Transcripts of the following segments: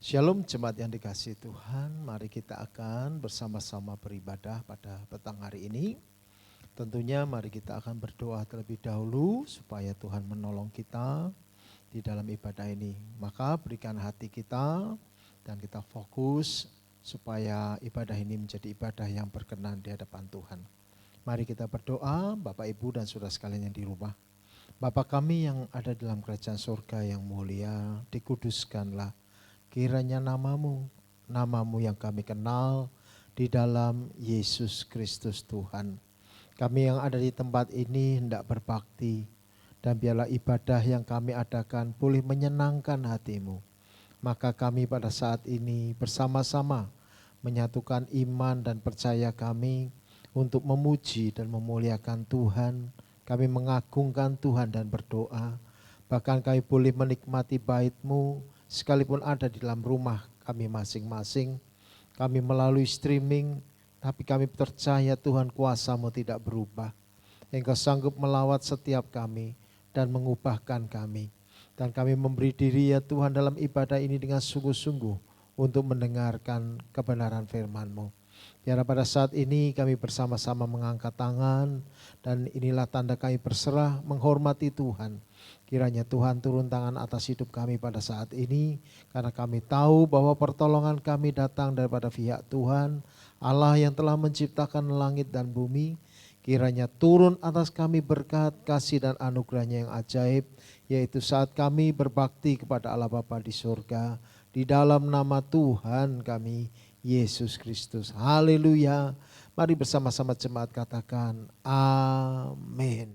Shalom jemaat yang dikasihi Tuhan, mari kita akan bersama-sama beribadah pada petang hari ini. Tentunya mari kita akan berdoa terlebih dahulu supaya Tuhan menolong kita di dalam ibadah ini. Maka berikan hati kita dan kita fokus supaya ibadah ini menjadi ibadah yang berkenan di hadapan Tuhan. Mari kita berdoa, Bapak Ibu dan saudara sekalian yang di rumah. Bapa kami yang ada dalam kerajaan surga yang mulia, dikuduskanlah kiranya namamu yang kami kenal di dalam Yesus Kristus Tuhan. Kami yang ada di tempat ini hendak berbakti dan biarlah ibadah yang kami adakan boleh menyenangkan hatimu. Maka kami pada saat ini bersama-sama menyatukan iman dan percaya kami untuk memuji dan memuliakan Tuhan. Kami mengagungkan Tuhan dan berdoa. Bahkan kami boleh menikmati bait-Mu sekalipun ada di dalam rumah kami masing-masing. Kami melalui streaming, tapi kami percaya Tuhan kuasa-Mu tidak berubah. Engkau sanggup melawat setiap kami dan mengubahkan kami. Dan kami memberi diri ya Tuhan dalam ibadah ini dengan sungguh-sungguh untuk mendengarkan kebenaran firman-Mu. Biarlah pada saat ini kami bersama-sama mengangkat tangan dan inilah tanda kami berserah menghormati Tuhan. Kiranya Tuhan turun tangan atas hidup kami pada saat ini karena kami tahu bahwa pertolongan kami datang daripada pihak Tuhan, Allah yang telah menciptakan langit dan bumi. Kiranya turun atas kami berkat, kasih dan anugerahnya yang ajaib, yaitu saat kami berbakti kepada Allah Bapa di surga, di dalam nama Tuhan kami, Yesus Kristus. Haleluya. Mari bersama-sama jemaat katakan amin.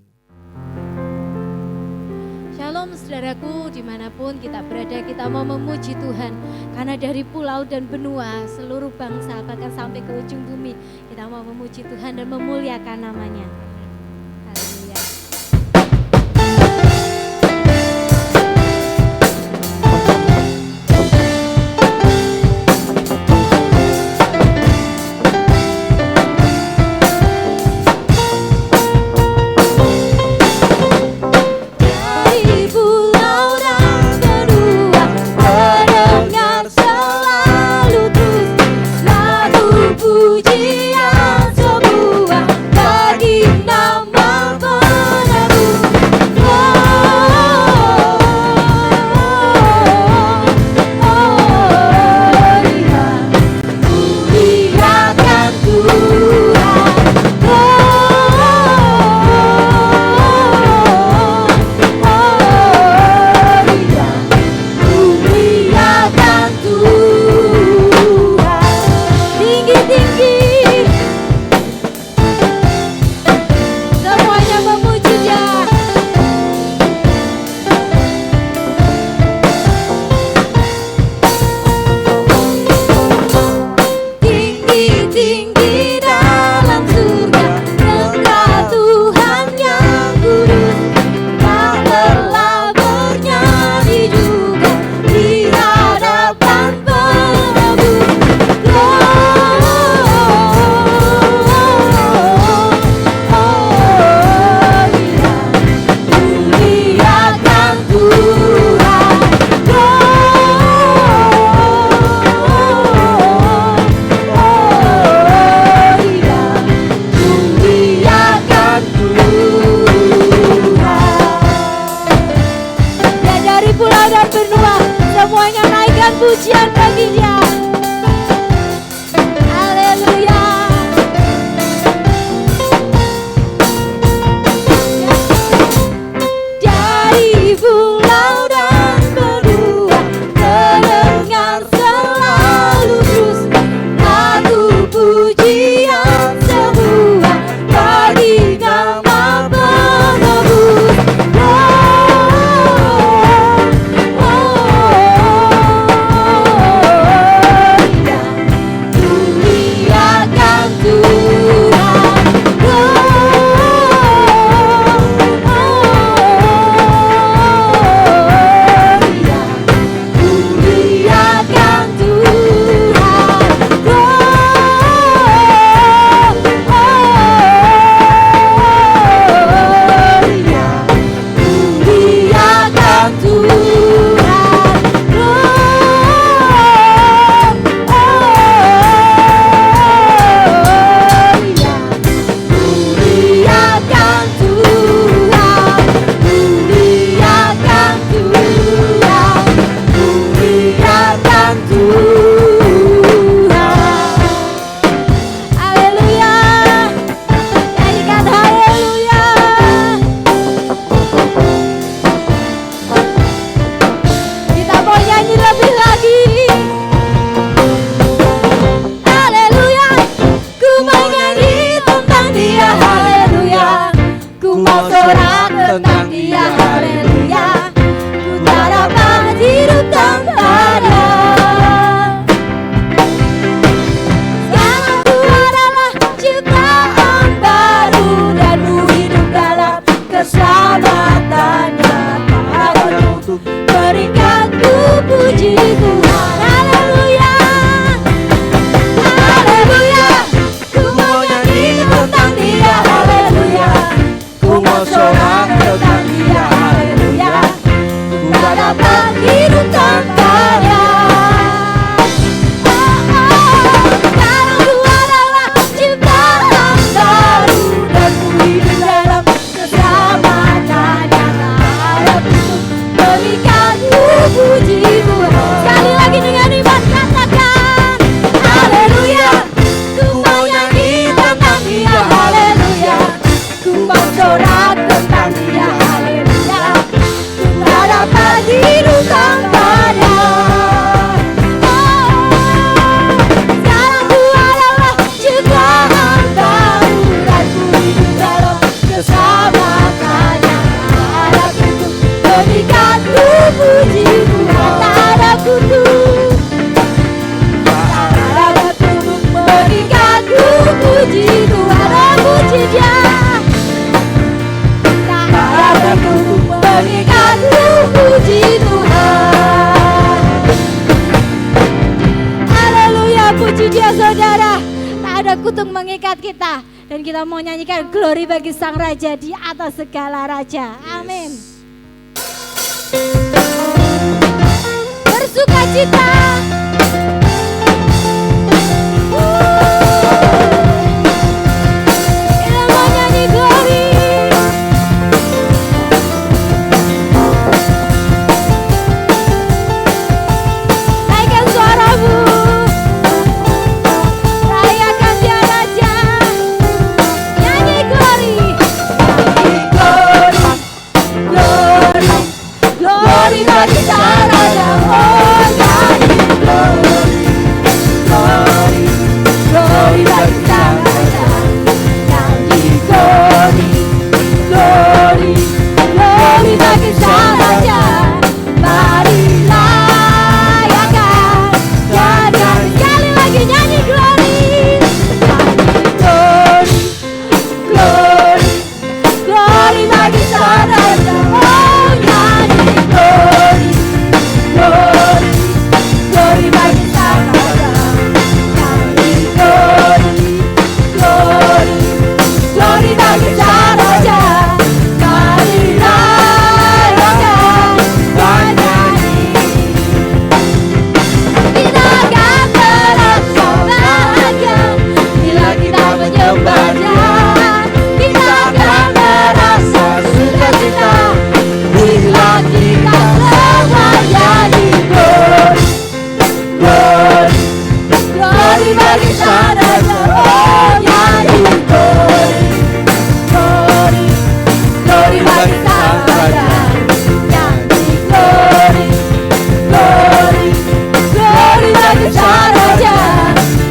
Shalom saudaraku, dimanapun kita berada kita mau memuji Tuhan. Karena dari pulau dan benua seluruh bangsa bahkan sampai ke ujung bumi kita mau memuji Tuhan dan memuliakan namanya. Haleluya. Pujian sebuah bagi nama penebus. ya saudara, tak ada kutuk mengikat kita. Dan kita mau nyanyikan glory bagi Sang Raja di atas segala raja. Amin. Bersukacita. Kita mau nyanyi glory. Naikkan suaramu. Rayakan dia Raja. Nyanyi glory. Glory bagi Sang Raja. Oh nyanyi glory. Glory bagi Sang Raja. Nyanyi glory. Glory bagi Sang Raja. Mari layakan. Dan sekali lagi nyanyi glory. Glory bagi Sang Raja. Oh nyanyi glory. Glory bagi Sang Raja. Nyanyi glory bagi Sang Raja. Mari rayakan dan nyanyi. Kita akan merasa bahagia bila kita menyembah-Nya. Kita akan merasa sukacita bila kita semua nyanyi glory bagi Sang Raja. Oh nyanyi glory bagi Sang Raja. Nyanyi glory bagi Sang Raja.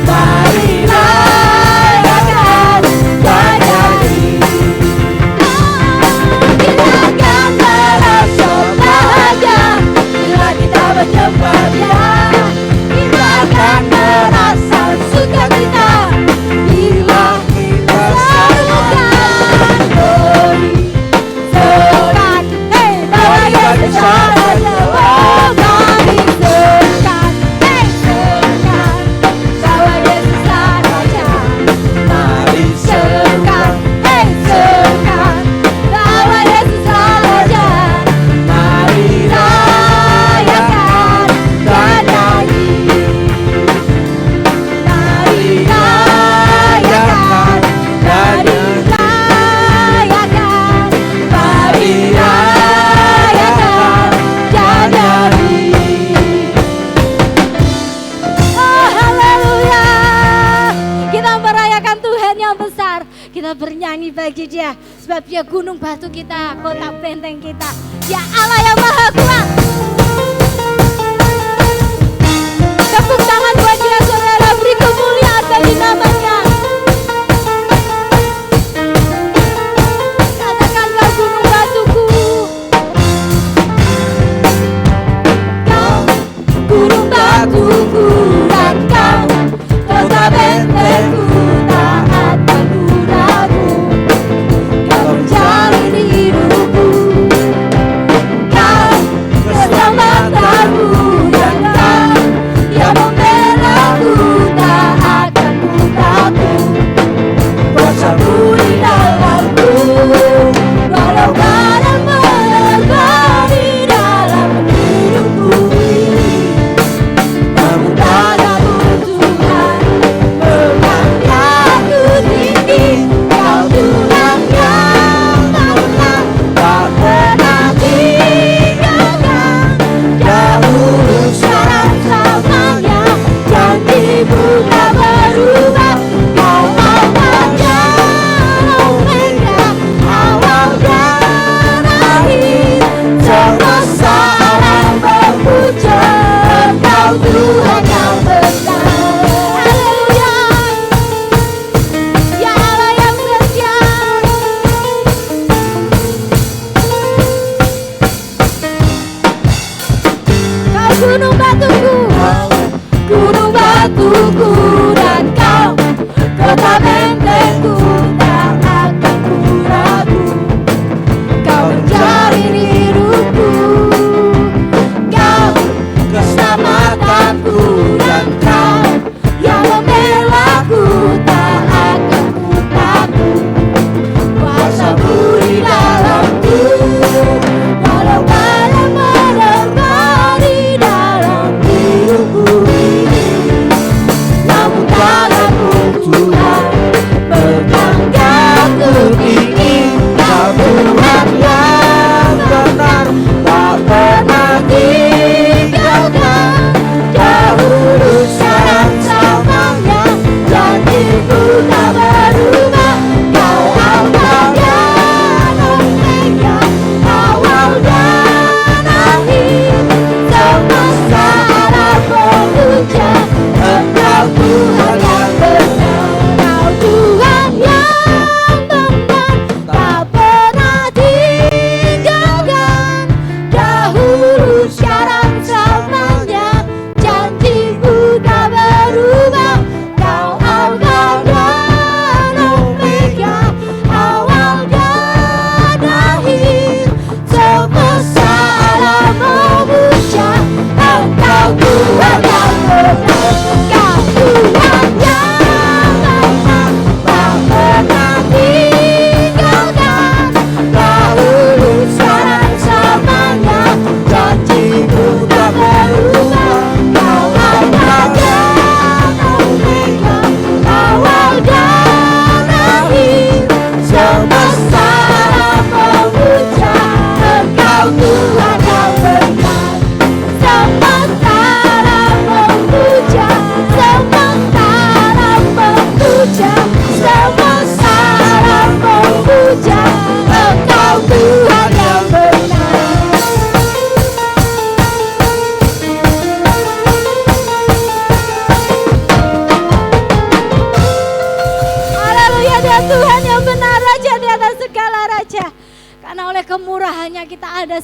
Mari rayakan dan nyanyi. Kita akan merasa bahagia bila kita menyembah-Nya. Kita akan merasa sukacita bila kita serukan glory. Serukan, hey, bagi Sang Raja. Oh, mari serukan, hey, serukan, bawa Yesus Sang Raja. Mari serukan, hey, serukan, bawa Yesus Sang Raja. Mari rayakan dan nyanyi. Mari rayakan, mari rayakan, mari rayakan dan nyanyi. Oh haleluya. Kita merayakan Tuhan yang besar. Kita bernyanyi bagi Dia, sebab Dia gunung batu kita, kota benteng kita. Dia Allah yang maha kuat. Tepuk tangan buat Dia saudara, beri kemuliaan bagi namanya. Katakan Kau gunung batuku. Kau gunung batuku dan Kau kota bentengku, tak akan ku ragu. Kau menjalin hidupku. Kau keselamatanku dan Kau yang membelaku, tak akan ku takut. Kuasa-Mu di dalamku, walau badai menerpa di dalam hidupku ini. Namun padamu Tuhan, mengangkatku tinggi. Kau Tuhan yang maha, tak pernah tinggalkan. Dahulu sekarang selamanya, janji-Mu tak berubah. Kau Alfa dan Omega, awal dan akhir. Semesta alam memuja Engkau Tuhan yang besar. Haleluya. Ya Allah yang setia. Kau gunung batuku, gunung batuku dan Kau kota bentengku, tak akan ku ragu. Kau menjalin hidupku. Kau keselamatanku dan Kau yang membela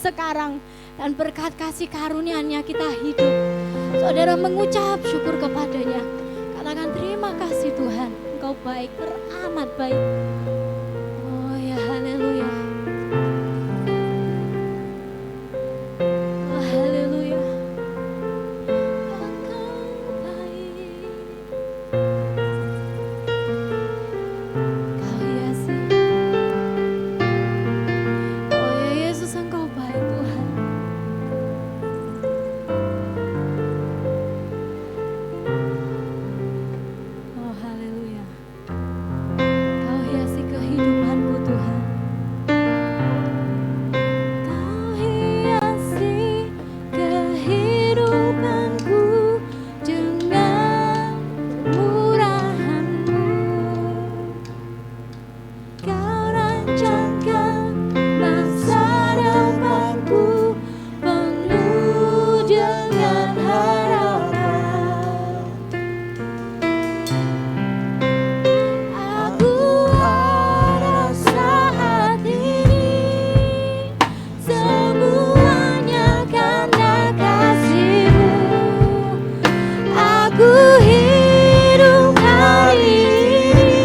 sekarang. Dan berkat kasih karunia-Nya kita hidup. Saudara mengucap syukur kepadanya. Katakan terima kasih Tuhan, Engkau baik, teramat baik. Oh ya, haleluya. Oh haleluya. Engkau baik. Kau hiasi. Oh ya Yesus, Engkau baik Tuhan. Oh haleluya. Kau hiasi kehidupanku Tuhan. Kau hiasi kehidupanku dengan kemurahan-Mu. Kau rancangkan masa depanku penuh dengan harapan. Aku ada saat ini, semuanya karena kasih-Mu. Aku hidup hari ini,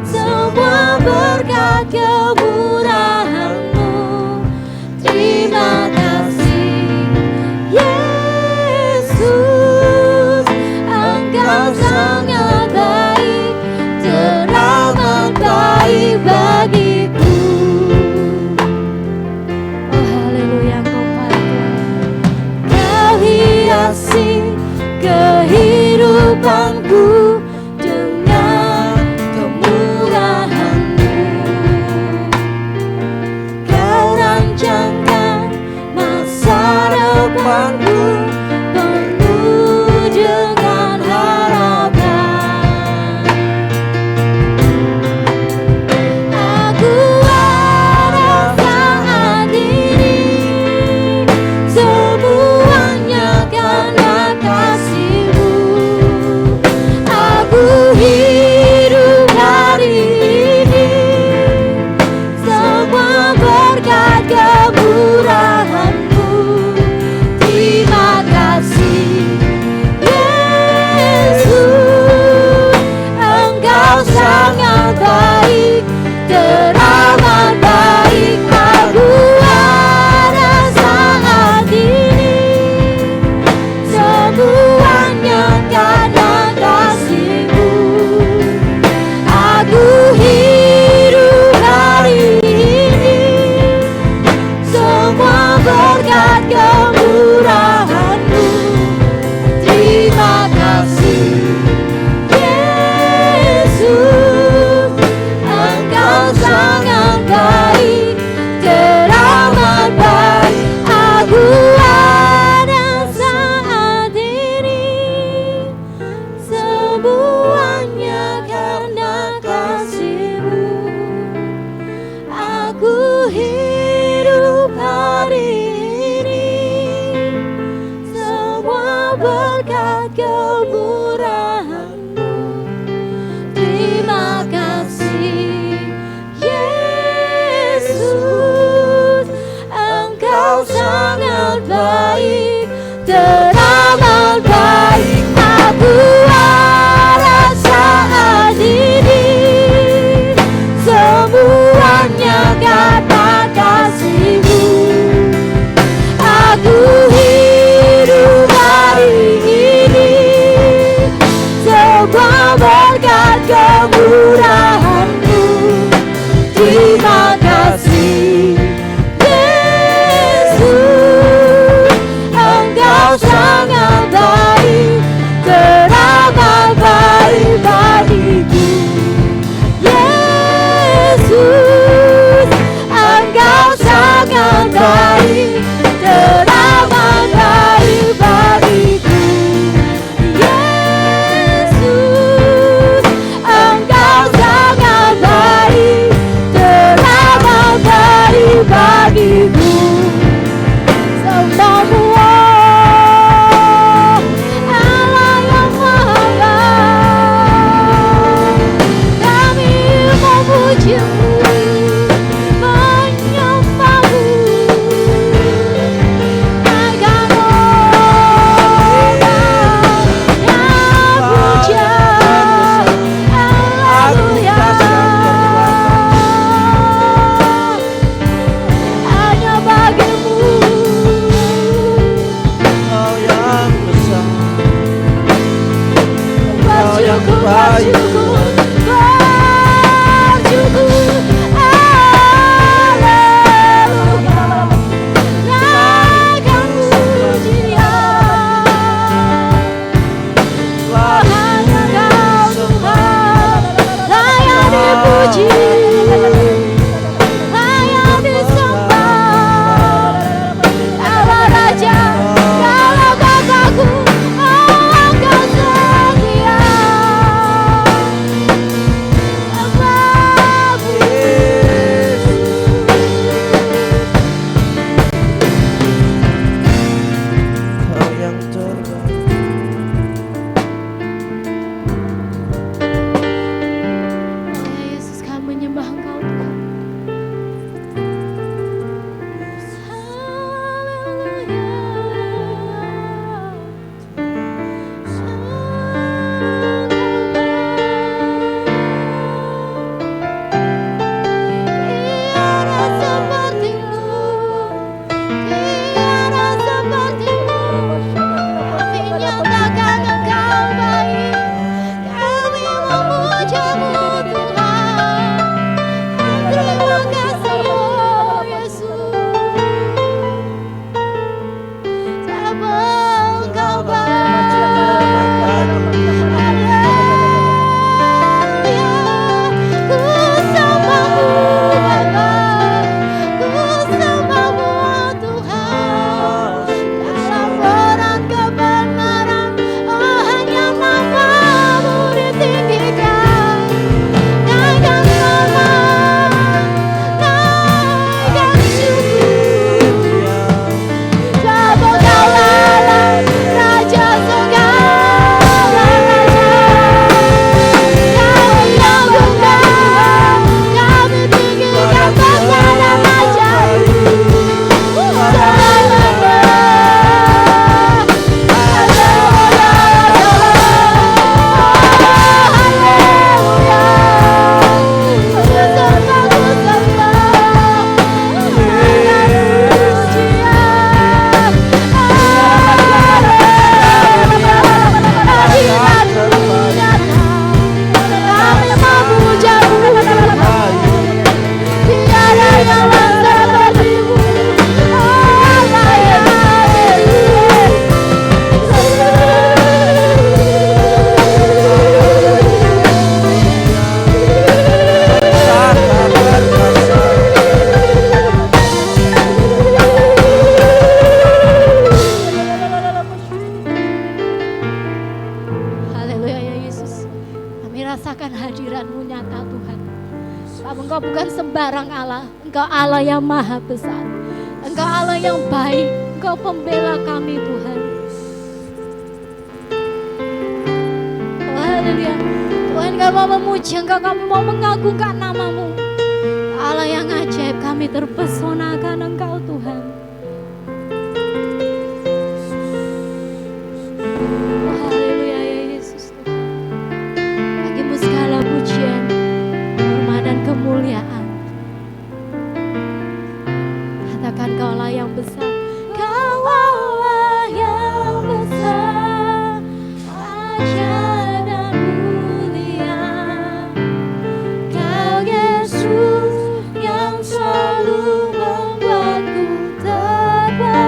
semua berkat kemurahan-Mu. Terima kasih Yesus, Engkau sangat baik, teramat baik bagiku. Oh haleluya, Engkau baik Tuhan. Kau hiasi kehidupanku dengan kemurahan-Mu. Kau rancangkan masa depanku penuh dengan harapan. Aku ada saat ini, semuanya karena kasih-Mu. Aku hidup hari ini, semua berkat kemurahan-Mu. Terima kasih Yesus, Engkau sangat baik, teramat baik. Aku ada saat ini, semuanya karena kasih-Mu. Aku hidup hari ini, semua berkat kemurahan-Mu. Terima kasih Yesus, Engkau sangat baik, teramat baik. Aku ada saat ini, semuanya karena kasih-Mu. Aku hidup hari ini, semua berkat kemurahan-Mu. Terima kasih Yesus, Engkau sangat baik, teramat baik. Aku ada saat ini, semuanya karena kasih-Mu. Aku hidup hari ini, semua berkat kemurahan-Mu. Terima kasih Yesus, Engkau sangat Engkau bukan sembarang Allah, Engkau Allah yang maha besar, Engkau Allah yang baik, Engkau pembela kami Tuhan. Oh, haleluya. Tuhan, kami mau memuji Engkau, kami mau mengagungkan nama-Mu. Allah yang ajaib, kami terpesona akan Engkau Tuhan. Oh, haleluya ya Yesus Tuhan. Bagimu segala pujian, hormat dan kemuliaan. Katakan Kaulah yang besar. Kau Allah yang besar, ajaib dan mulia. Kau Yesus yang selalu membuatku terpesona.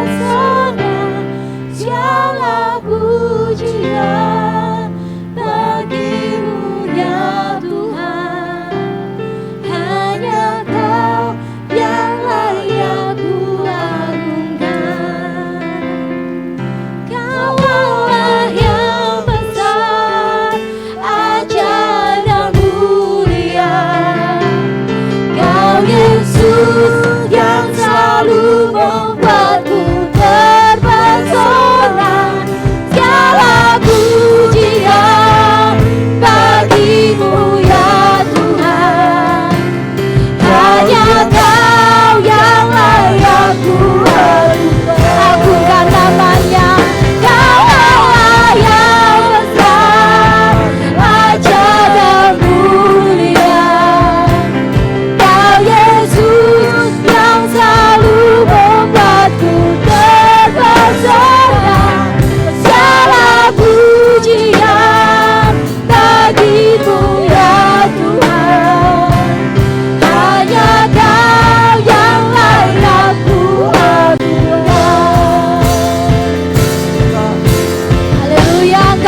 Segala pujian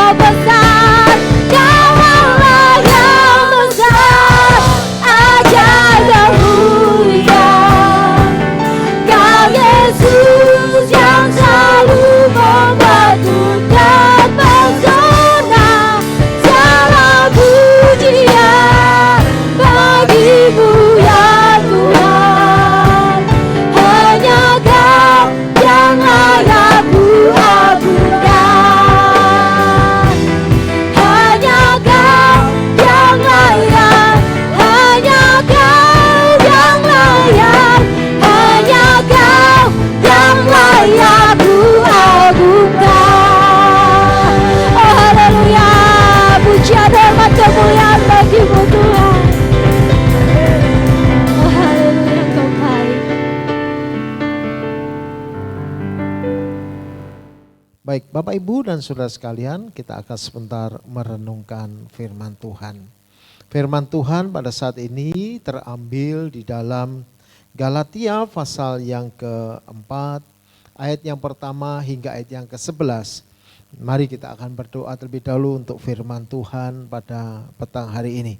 Engkau besar, Kau Allah yang besar, ajaib dan mulia. Kau Yesus yang selalu membantu dan pesona. Salam pujian bagimu ya Tuhan. Hanya Kau yang layak ku agungkan. Hanya Kau yang layak, hanya Kau yang layak, hanya Kau yang layak ku agungkan. Oh haleluya, pujian hormat kemuliaan bagimu Tuhan. Oh haleluya, Engkau baik. Baik, Bapak Ibu dan Saudara sekalian, kita akan sebentar merenungkan firman Tuhan. Firman Tuhan pada saat ini terambil di dalam Galatia pasal yang keempat, ayat yang pertama hingga ayat yang ke-11. Mari kita akan berdoa terlebih dahulu untuk firman Tuhan pada petang hari ini.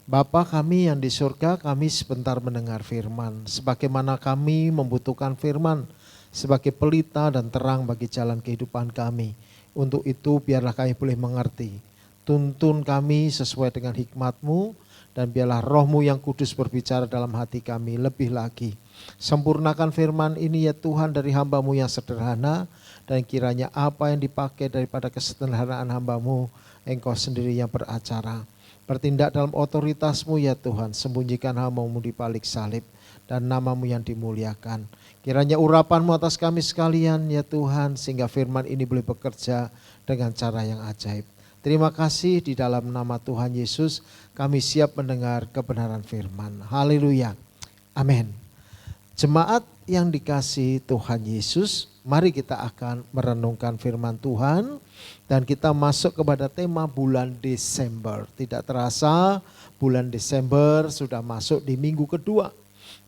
Bapa kami yang di surga, kami sebentar mendengar firman. Sebagaimana kami membutuhkan firman sebagai pelita dan terang bagi jalan kehidupan kami. Untuk itu biarlah kami boleh mengerti. Tuntun kami sesuai dengan hikmat-Mu, dan biarlah Roh-Mu yang kudus berbicara dalam hati kami lebih lagi. Sempurnakan firman ini ya Tuhan dari hamba-Mu yang sederhana, dan kiranya apa yang dipakai daripada kesederhanaan hamba-Mu, Engkau sendiri yang beracara. Bertindak dalam otoritas-Mu ya Tuhan, sembunyikan hamba-Mu di balik salib, dan nama-Mu yang dimuliakan. Kiranya urapan-Mu atas kami sekalian ya Tuhan, sehingga firman ini boleh bekerja dengan cara yang ajaib. Terima kasih, di dalam nama Tuhan Yesus kami siap mendengar kebenaran firman. Haleluya. Amin. Jemaat yang dikasihi Tuhan Yesus, mari kita akan merenungkan firman Tuhan dan kita masuk kepada tema bulan Desember. Tidak terasa bulan Desember sudah masuk di minggu kedua.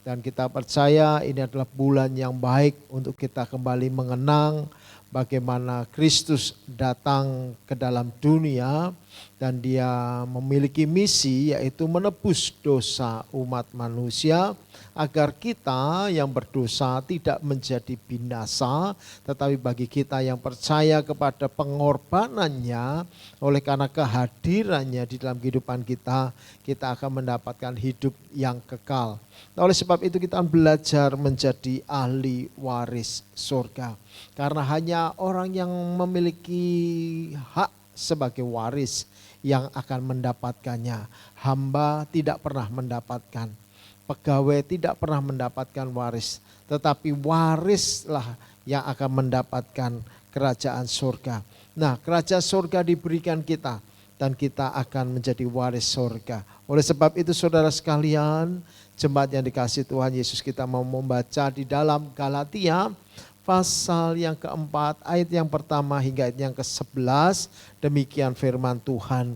Dan kita percaya ini adalah bulan yang baik untuk kita kembali mengenang bagaimana Kristus datang ke dalam dunia dan dia memiliki misi, yaitu menebus dosa umat manusia agar kita yang berdosa tidak menjadi binasa, tetapi bagi kita yang percaya kepada pengorbanannya, oleh karena kehadirannya di dalam kehidupan kita, kita akan mendapatkan hidup yang kekal. Nah, oleh sebab itu kita belajar menjadi ahli waris surga. Karena hanya orang yang memiliki hak sebagai waris yang akan mendapatkannya. Hamba tidak pernah mendapatkan, pegawai tidak pernah mendapatkan waris, tetapi warislah yang akan mendapatkan kerajaan surga. Nah, kerajaan surga diberikan kita dan kita akan menjadi waris surga. Oleh sebab itu saudara sekalian, jemaat yang dikasihi Tuhan Yesus, kita mau membaca di dalam Galatia pasal yang keempat, ayat yang pertama hingga ayat yang ke-11, demikian firman Tuhan.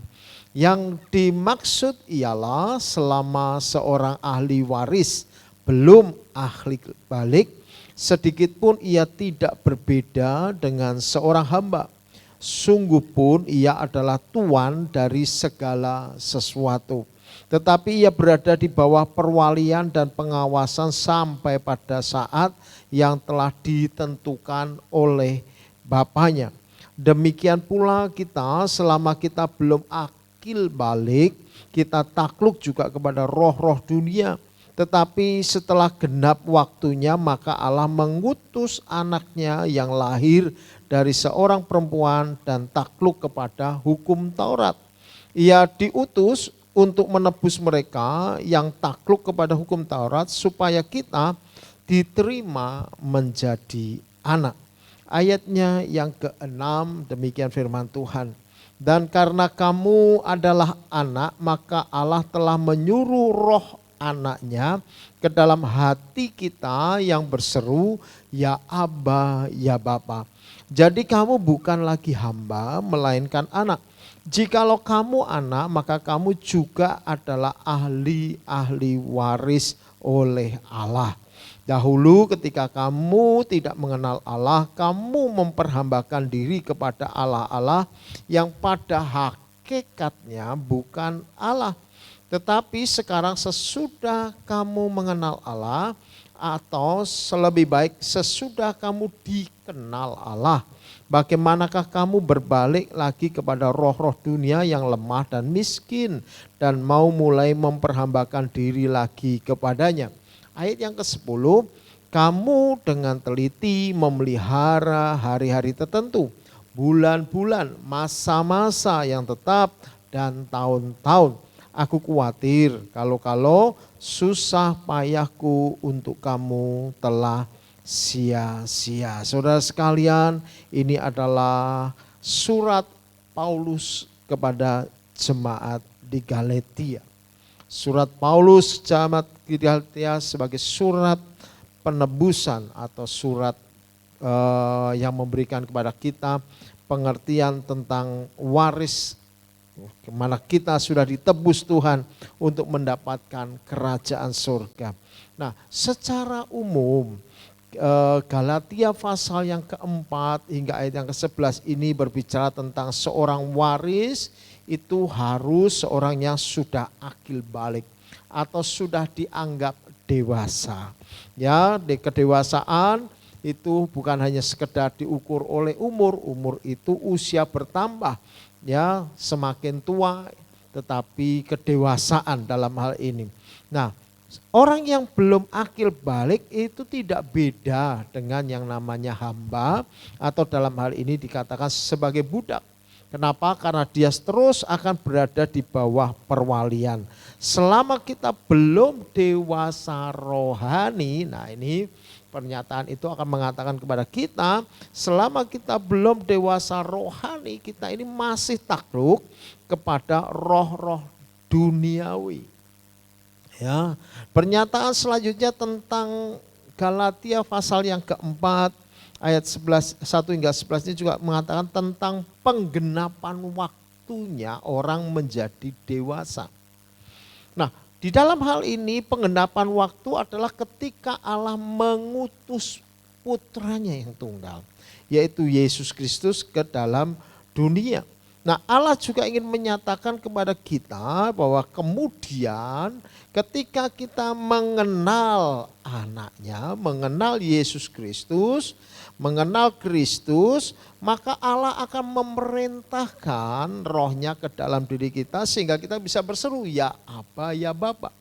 Yang dimaksud ialah selama seorang ahli waris belum ahli balik, sedikit pun ia tidak berbeda dengan seorang hamba. Sungguh pun ia adalah tuan dari segala sesuatu. Tetapi ia berada di bawah perwalian dan pengawasan sampai pada saat yang telah ditentukan oleh Bapaknya. Demikian pula kita, selama kita belum akil balik, kita takluk juga kepada roh-roh dunia. Tetapi setelah genap waktunya, maka Allah mengutus anaknya yang lahir dari seorang perempuan dan takluk kepada hukum Taurat. Ia diutus untuk menebus mereka yang takluk kepada hukum Taurat, supaya kita diterima menjadi anak. Ayatnya yang ke-6, demikian firman Tuhan. Dan karena kamu adalah anak, maka Allah telah menyuruh roh anaknya ke dalam hati kita yang berseru, ya Aba, ya Bapa. Jadi kamu bukan lagi hamba, melainkan anak. Jikalau kamu anak, maka kamu juga adalah ahli waris oleh Allah. Dahulu ketika kamu tidak mengenal Allah, kamu memperhambakan diri kepada Allah-Allah yang pada hakikatnya bukan Allah. Tetapi sekarang sesudah kamu mengenal Allah, atau selebih baik sesudah kamu dikenal Allah, bagaimanakah kamu berbalik lagi kepada roh-roh dunia yang lemah dan miskin dan mau mulai memperhambakan diri lagi kepadanya. Ayat yang ke-10, kamu dengan teliti memelihara hari-hari tertentu, bulan-bulan, masa-masa yang tetap dan tahun-tahun. Aku khawatir kalau susah payahku untuk kamu telah sia-sia. Saudara sekalian, ini adalah surat Paulus kepada jemaat di Galatia. Surat Paulus jemaat di Galatia sebagai surat penebusan atau surat yang memberikan kepada kita pengertian tentang waris, kemana kita sudah ditebus Tuhan untuk mendapatkan kerajaan surga. Nah, secara umum Galatia pasal yang keempat hingga ayat yang ke-11 ini berbicara tentang seorang waris itu harus seorang yang sudah akil balik atau sudah dianggap dewasa. Ya, di kedewasaan itu bukan hanya sekedar diukur oleh umur itu usia bertambah. Ya, semakin tua, tetapi kedewasaan dalam hal ini. Nah, orang yang belum akil balik itu tidak beda dengan yang namanya hamba atau dalam hal ini dikatakan sebagai budak. Kenapa? Karena dia terus akan berada di bawah perwalian. Selama kita belum dewasa rohani, nah ini pernyataan itu akan mengatakan kepada kita, selama kita belum dewasa rohani, kita ini masih takluk kepada roh-roh duniawi. Ya, pernyataan selanjutnya tentang Galatia pasal yang keempat ayat 1 hingga 11 ini juga mengatakan tentang penggenapan waktunya orang menjadi dewasa. Nah, di dalam hal ini penggenapan waktu adalah ketika Allah mengutus putranya yang tunggal, yaitu Yesus Kristus ke dalam dunia. Nah, Allah juga ingin menyatakan kepada kita bahwa kemudian ketika kita mengenal anaknya, mengenal Yesus Kristus, mengenal Kristus, maka Allah akan memerintahkan rohnya ke dalam diri kita sehingga kita bisa berseru, ya Aba, ya Bapa.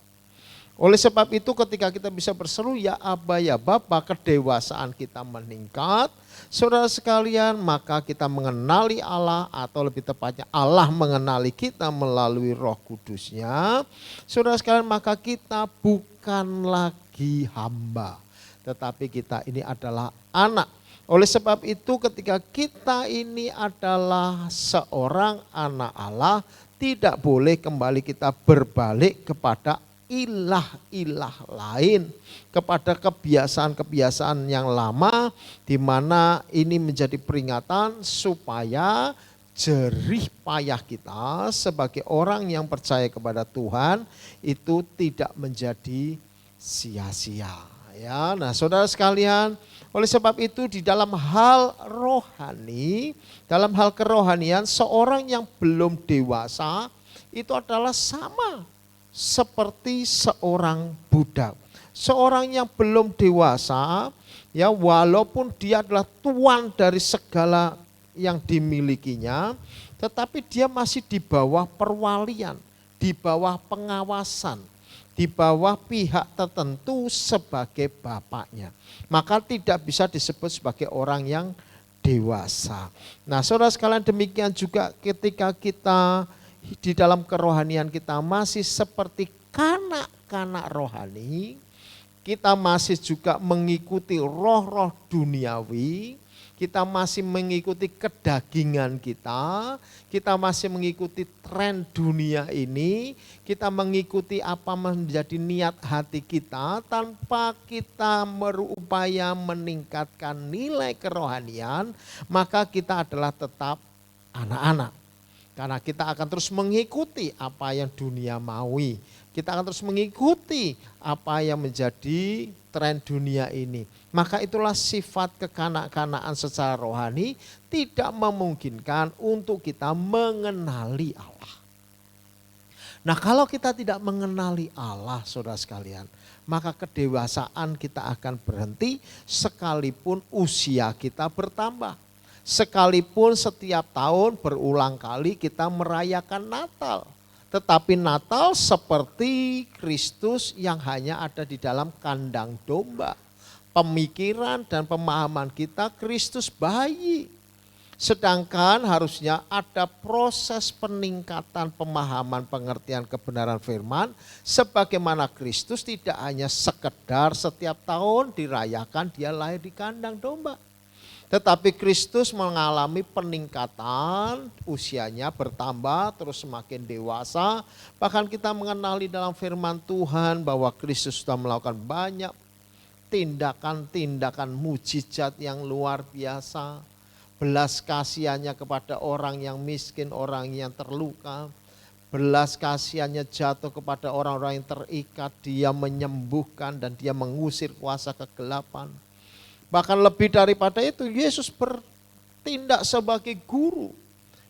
Oleh sebab itu ketika kita bisa berseru ya Aba ya Bapa, kedewasaan kita meningkat. Saudara sekalian, maka kita mengenali Allah atau lebih tepatnya Allah mengenali kita melalui Roh Kudusnya. Saudara sekalian, maka kita bukan lagi hamba, tetapi kita ini adalah anak. Oleh sebab itu ketika kita ini adalah seorang anak Allah, tidak boleh kembali kita berbalik kepada ilah-ilah lain, kepada kebiasaan-kebiasaan yang lama, di mana ini menjadi peringatan supaya jerih payah kita sebagai orang yang percaya kepada Tuhan itu tidak menjadi sia-sia. Ya, nah saudara sekalian, oleh sebab itu di dalam hal rohani, dalam hal kerohanian, seorang yang belum dewasa itu adalah sama seperti seorang budak. Seorang yang belum dewasa, ya walaupun dia adalah tuan dari segala yang dimilikinya, tetapi dia masih di bawah perwalian, di bawah pengawasan, di bawah pihak tertentu sebagai bapaknya. Maka tidak bisa disebut sebagai orang yang dewasa. Nah saudara sekalian, demikian juga ketika kita di dalam kerohanian kita masih seperti kanak-kanak rohani, kita masih juga mengikuti roh-roh duniawi, kita masih mengikuti kedagingan kita masih mengikuti tren dunia ini, kita mengikuti apa menjadi niat hati kita tanpa kita berupaya meningkatkan nilai kerohanian, maka kita adalah tetap anak-anak. Karena kita akan terus mengikuti apa yang dunia maui. Kita akan terus mengikuti apa yang menjadi tren dunia ini. Maka itulah sifat kekanak-kanaan secara rohani tidak memungkinkan untuk kita mengenali Allah. Nah, kalau kita tidak mengenali Allah, saudara sekalian, maka kedewasaan kita akan berhenti sekalipun usia kita bertambah. Sekalipun setiap tahun berulang kali kita merayakan Natal. Tetapi Natal seperti Kristus yang hanya ada di dalam kandang domba. Pemikiran dan pemahaman kita Kristus bayi. Sedangkan harusnya ada proses peningkatan pemahaman pengertian kebenaran firman. Sebagaimana Kristus tidak hanya sekedar setiap tahun dirayakan dia lahir di kandang domba. Tetapi Kristus mengalami peningkatan, usianya bertambah terus semakin dewasa. Bahkan kita mengenali dalam firman Tuhan bahwa Kristus sudah melakukan banyak tindakan-tindakan mujizat yang luar biasa. Belas kasihannya kepada orang yang miskin, orang yang terluka. Belas kasihannya jatuh kepada orang-orang yang terikat. Dia menyembuhkan dan dia mengusir kuasa kegelapan. Bahkan lebih daripada itu, Yesus bertindak sebagai guru.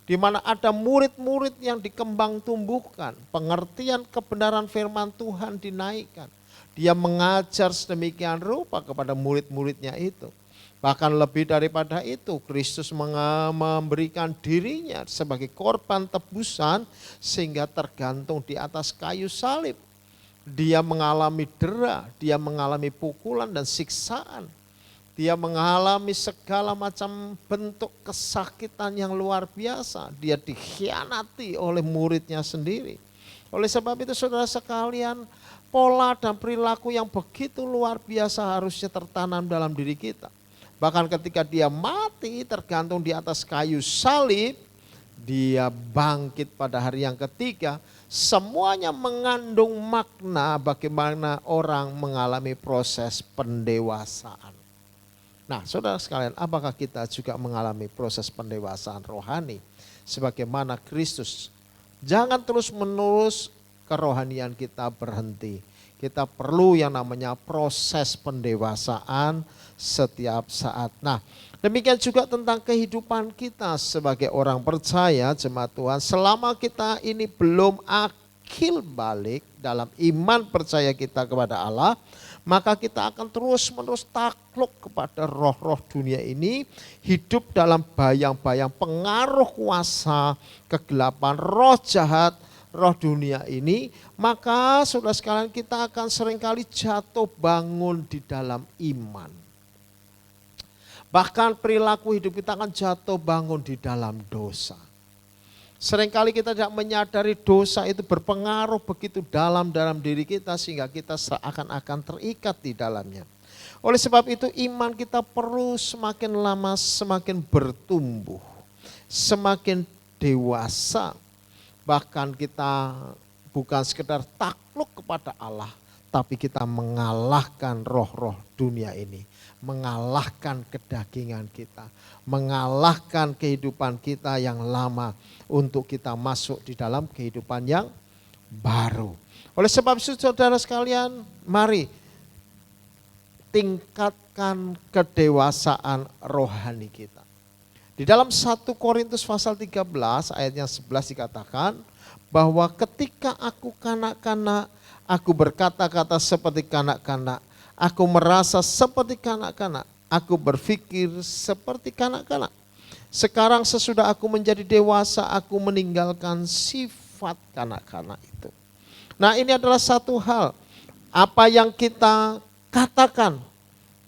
Di mana ada murid-murid yang dikembang tumbuhkan. Pengertian kebenaran firman Tuhan dinaikkan. Dia mengajar sedemikian rupa kepada murid-muridnya itu. Bahkan lebih daripada itu, Kristus memberikan dirinya sebagai korban tebusan sehingga tergantung di atas kayu salib. Dia mengalami dera, dia mengalami pukulan dan siksaan. Dia mengalami segala macam bentuk kesakitan yang luar biasa. Dia dikhianati oleh muridnya sendiri. Oleh sebab itu saudara sekalian, pola dan perilaku yang begitu luar biasa harusnya tertanam dalam diri kita. Bahkan ketika dia mati tergantung di atas kayu salib, dia bangkit pada hari yang ketiga. Semuanya mengandung makna bagaimana orang mengalami proses pendewasaan. Nah, saudara sekalian, apakah kita juga mengalami proses pendewasaan rohani sebagaimana Kristus? Jangan terus-menerus kerohanian kita berhenti. Kita perlu yang namanya proses pendewasaan setiap saat. Nah, demikian juga tentang kehidupan kita sebagai orang percaya jemaat Tuhan. Selama kita ini belum akil balik dalam iman percaya kita kepada Allah, maka kita akan terus-menerus takluk kepada roh-roh dunia ini, hidup dalam bayang-bayang pengaruh kuasa kegelapan, roh jahat, roh dunia ini. Maka saudara sekalian, kita akan seringkali jatuh bangun di dalam iman. Bahkan perilaku hidup kita akan jatuh bangun di dalam dosa. Seringkali kita tidak menyadari dosa itu berpengaruh begitu dalam diri kita sehingga kita seakan-akan terikat di dalamnya. Oleh sebab itu iman kita perlu semakin lama semakin bertumbuh, semakin dewasa. Bahkan kita bukan sekedar takluk kepada Allah, tapi kita mengalahkan roh-roh dunia ini. Mengalahkan kedagingan kita, mengalahkan kehidupan kita yang lama untuk kita masuk di dalam kehidupan yang baru. Oleh sebab itu saudara sekalian, mari tingkatkan kedewasaan rohani kita. Di dalam 1 Korintus pasal 13 ayat yang 11 dikatakan bahwa ketika aku kanak-kanak, aku berkata-kata seperti kanak-kanak. Aku merasa seperti kanak-kanak, aku berpikir seperti kanak-kanak. Sekarang sesudah aku menjadi dewasa, aku meninggalkan sifat kanak-kanak itu. Nah, ini adalah satu hal, apa yang kita katakan,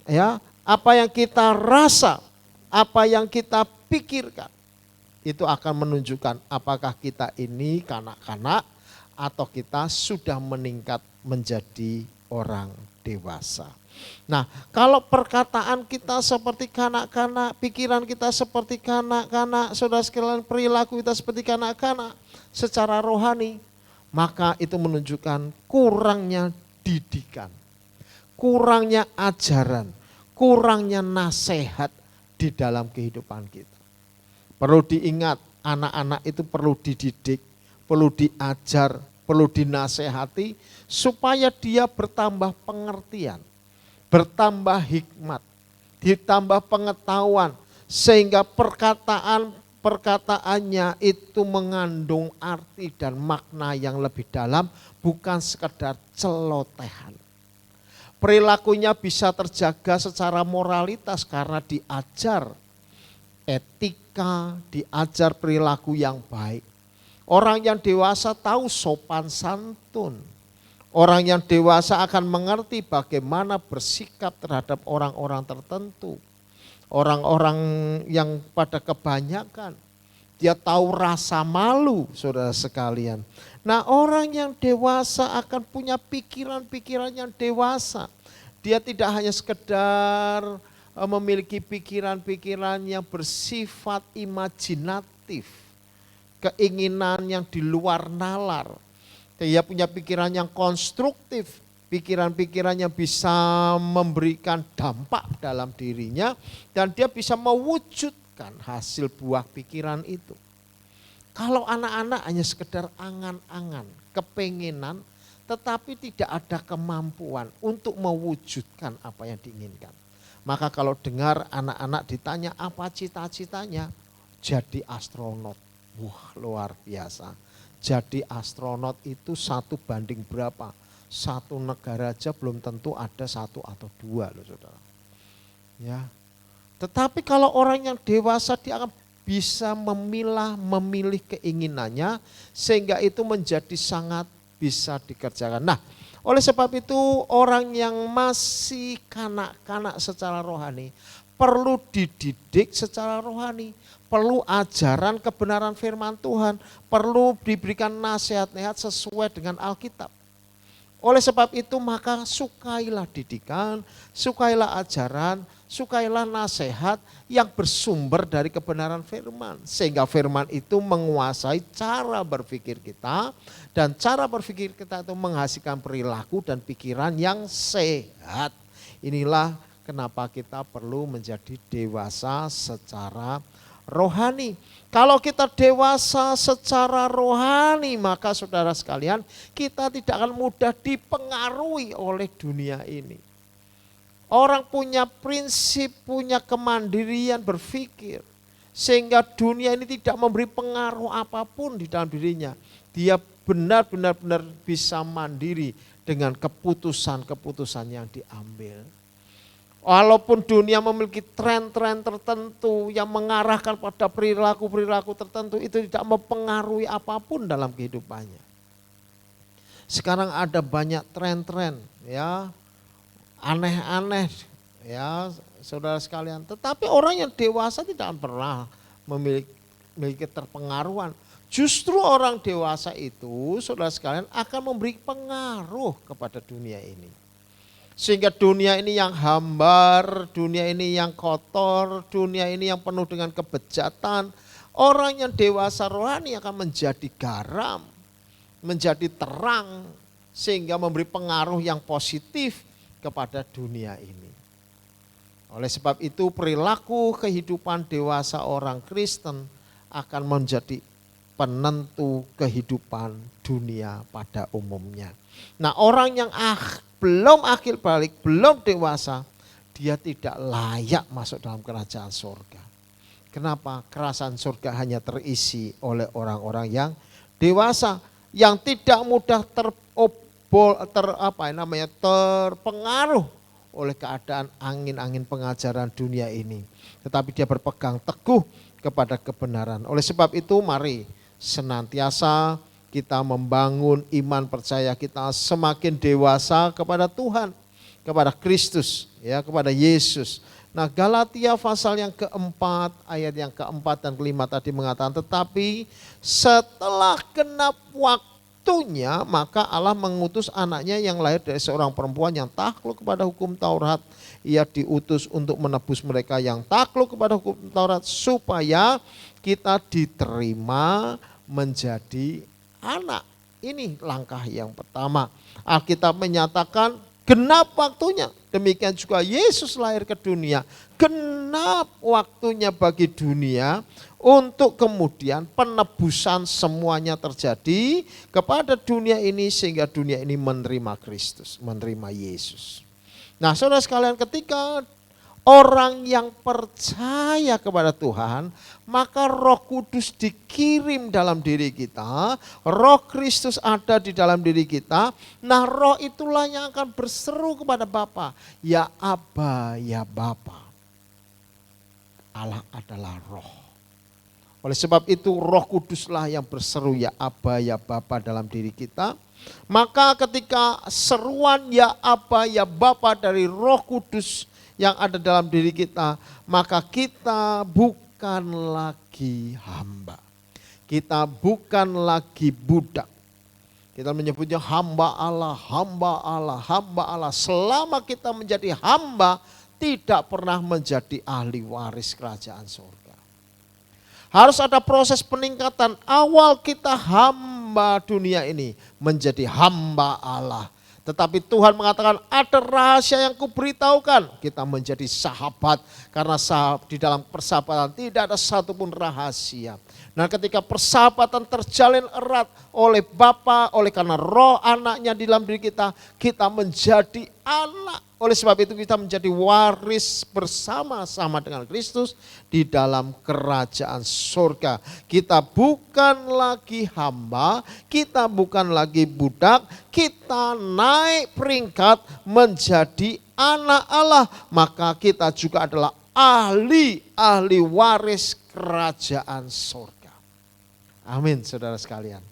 ya, apa yang kita rasa, apa yang kita pikirkan, itu akan menunjukkan apakah kita ini kanak-kanak atau kita sudah meningkat menjadi orang dewasa. Nah, kalau perkataan kita seperti kanak-kanak, pikiran kita seperti kanak-kanak, saudara sekalian, perilaku kita seperti kanak-kanak secara rohani, maka itu menunjukkan kurangnya didikan, kurangnya ajaran, kurangnya nasihat di dalam kehidupan kita. Perlu diingat, anak-anak itu perlu dididik, perlu diajar, perlu dinasehati supaya dia bertambah pengertian, bertambah hikmat, ditambah pengetahuan sehingga perkataannya itu mengandung arti dan makna yang lebih dalam, bukan sekedar celotehan. Perilakunya bisa terjaga secara moralitas karena diajar etika, diajar perilaku yang baik. Orang yang dewasa tahu sopan santun. Orang yang dewasa akan mengerti bagaimana bersikap terhadap orang-orang tertentu. Orang-orang yang pada kebanyakan, dia tahu rasa malu, saudara sekalian. Nah, orang yang dewasa akan punya pikiran-pikiran yang dewasa. Dia tidak hanya sekedar memiliki pikiran-pikiran yang bersifat imajinatif, keinginan yang di luar nalar. Dia punya pikiran yang konstruktif, pikiran-pikiran yang bisa memberikan dampak dalam dirinya, dan dia bisa mewujudkan hasil buah pikiran itu. Kalau anak-anak hanya sekedar angan-angan, kepengenan, tetapi tidak ada kemampuan untuk mewujudkan apa yang diinginkan. Maka kalau dengar anak-anak ditanya apa cita-citanya, jadi astronot. Wah, luar biasa. Jadi astronot itu 1 banding berapa? 1 negara aja belum tentu ada 1 atau 2 loh saudara. Ya. Tetapi kalau orang yang dewasa dia akan bisa memilih keinginannya sehingga itu menjadi sangat bisa dikerjakan. Nah, oleh sebab itu orang yang masih kanak-kanak secara rohani perlu dididik secara rohani, perlu ajaran kebenaran firman Tuhan, perlu diberikan nasihat-nasihat sesuai dengan Alkitab. Oleh sebab itu maka sukailah didikan, sukailah ajaran, sukailah nasihat yang bersumber dari kebenaran firman. Sehingga firman itu menguasai cara berpikir kita, dan cara berpikir kita itu menghasilkan perilaku dan pikiran yang sehat. Inilah kenapa kita perlu menjadi dewasa secara rohani. Kalau kita dewasa secara rohani, maka saudara sekalian, kita tidak akan mudah dipengaruhi oleh dunia ini. Orang punya prinsip, punya kemandirian berpikir, sehingga dunia ini tidak memberi pengaruh apapun di dalam dirinya. Dia benar-benar bisa mandiri dengan keputusan-keputusan yang diambil. Walaupun dunia memiliki tren-tren tertentu yang mengarahkan pada perilaku-perilaku tertentu, itu tidak mempengaruhi apapun dalam kehidupannya. Sekarang ada banyak tren-tren ya, aneh-aneh ya saudara sekalian. Tetapi orang yang dewasa tidak pernah memiliki terpengaruhan. Justru orang dewasa itu saudara sekalian akan memberi pengaruh kepada dunia ini. Sehingga dunia ini yang hambar, dunia ini yang kotor, dunia ini yang penuh dengan kebejatan. Orang yang dewasa rohani akan menjadi garam, menjadi terang, sehingga memberi pengaruh yang positif kepada dunia ini. Oleh sebab itu perilaku kehidupan dewasa orang Kristen akan menjadi penentu kehidupan dunia pada umumnya. Nah, orang yang belum akil balik, belum dewasa, dia tidak layak masuk dalam kerajaan surga. Kenapa? Kerajaan surga hanya terisi oleh orang-orang yang dewasa, yang tidak mudah terpengaruh oleh keadaan angin-angin pengajaran dunia ini. Tetapi dia berpegang teguh kepada kebenaran. Oleh sebab itu mari senantiasa kita membangun iman percaya kita semakin dewasa kepada Tuhan, kepada Kristus, ya, kepada Yesus. Nah, Galatia pasal yang keempat, ayat yang keempat dan kelima tadi mengatakan, tetapi setelah genap waktunya, maka Allah mengutus anaknya yang lahir dari seorang perempuan yang takluk kepada hukum Taurat. Ia diutus untuk menebus mereka yang takluk kepada hukum Taurat, supaya kita diterima menjadi anak. Ini langkah yang pertama. Alkitab menyatakan Genap waktunya. Demikian juga Yesus lahir ke dunia. Genap waktunya bagi dunia untuk kemudian penebusan semuanya terjadi kepada dunia ini sehingga dunia ini menerima Kristus, menerima Yesus. Nah, saudara sekalian, ketika orang yang percaya kepada Tuhan, maka Roh Kudus dikirim dalam diri kita, Roh Kristus ada di dalam diri kita. Nah, Roh itulah yang akan berseru kepada Bapa, ya Aba, ya Bapa. Allah adalah Roh. Oleh sebab itu Roh Kuduslah yang berseru ya Aba, ya Bapa dalam diri kita. Maka ketika seruan ya Aba, ya Bapa dari Roh Kudus yang ada dalam diri kita, maka kita bukan lagi hamba. Kita bukan lagi budak. Kita menyebutnya hamba Allah, hamba Allah, hamba Allah. Selama kita menjadi hamba, tidak pernah menjadi ahli waris kerajaan surga. Harus ada proses peningkatan. Awal kita hamba dunia ini menjadi hamba Allah. Tetapi Tuhan mengatakan ada rahasia yang kuberitahukan. Kita menjadi sahabat karena di dalam persahabatan tidak ada satupun rahasia. Nah, ketika persahabatan terjalin erat oleh Bapa, oleh karena Roh anaknya di dalam diri kita, kita menjadi anak. Oleh sebab itu kita menjadi waris bersama-sama dengan Kristus di dalam kerajaan surga. Kita bukan lagi hamba, kita bukan lagi budak, kita naik peringkat menjadi anak Allah. Maka kita juga adalah ahli waris kerajaan surga. Amin, saudara sekalian.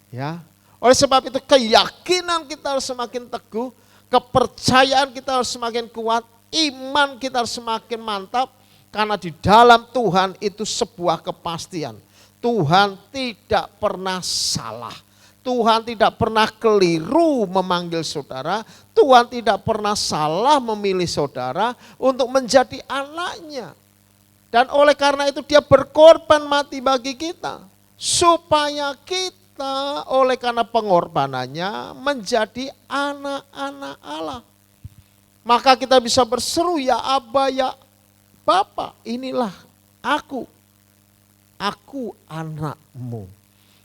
Ya, oleh sebab itu keyakinan kita harus semakin teguh. Kepercayaan kita harus semakin kuat, iman kita harus semakin mantap, karena di dalam Tuhan itu sebuah kepastian. Tuhan tidak pernah salah, Tuhan tidak pernah keliru memanggil saudara, Tuhan tidak pernah salah memilih saudara untuk menjadi anaknya. Dan oleh karena itu dia berkorban mati bagi kita, supaya kita oleh karena pengorbanannya menjadi anak-anak Allah. Maka kita bisa berseru ya Aba, ya Bapa, inilah aku anakmu.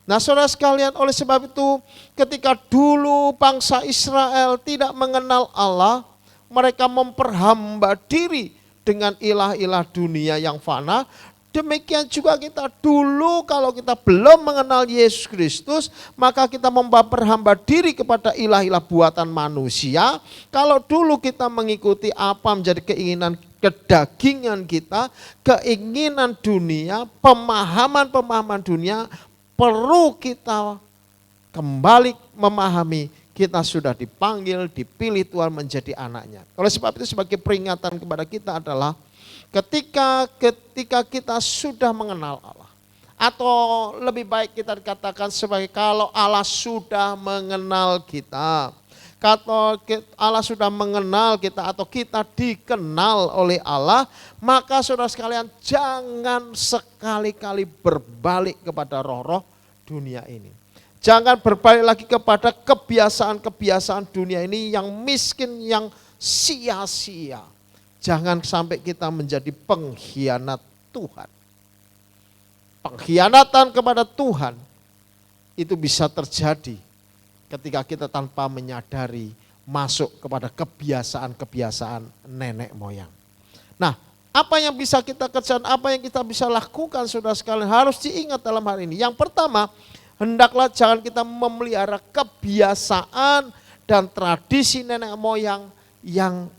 Nah, saudara sekalian, oleh sebab itu ketika dulu bangsa Israel tidak mengenal Allah, mereka memperhamba diri dengan ilah-ilah dunia yang fana. Demikian juga kita dulu kalau kita belum mengenal Yesus Kristus, maka kita memperhamba diri kepada ilah-ilah buatan manusia. Kalau dulu kita mengikuti apa menjadi keinginan kedagingan kita, keinginan dunia, pemahaman dunia, perlu kita kembali memahami kita sudah dipanggil, dipilih Tuhan menjadi anaknya. Oleh sebab itu sebagai peringatan kepada kita adalah ketika kita sudah mengenal Allah, atau lebih baik kita dikatakan sebagai kalau Allah sudah mengenal kita, kalau Allah sudah mengenal kita atau kita dikenal oleh Allah, maka saudara sekalian jangan sekali-kali berbalik kepada roh-roh dunia ini. Jangan berbalik lagi kepada kebiasaan-kebiasaan dunia ini yang miskin, yang sia-sia. Jangan sampai kita menjadi pengkhianat Tuhan. Pengkhianatan kepada Tuhan itu bisa terjadi ketika kita tanpa menyadari masuk kepada kebiasaan-kebiasaan nenek moyang. Nah, apa yang bisa kita kerjakan, apa yang kita bisa lakukan saudara sekalian harus diingat dalam hal ini. Yang pertama, hendaklah jangan kita memelihara kebiasaan dan tradisi nenek moyang yang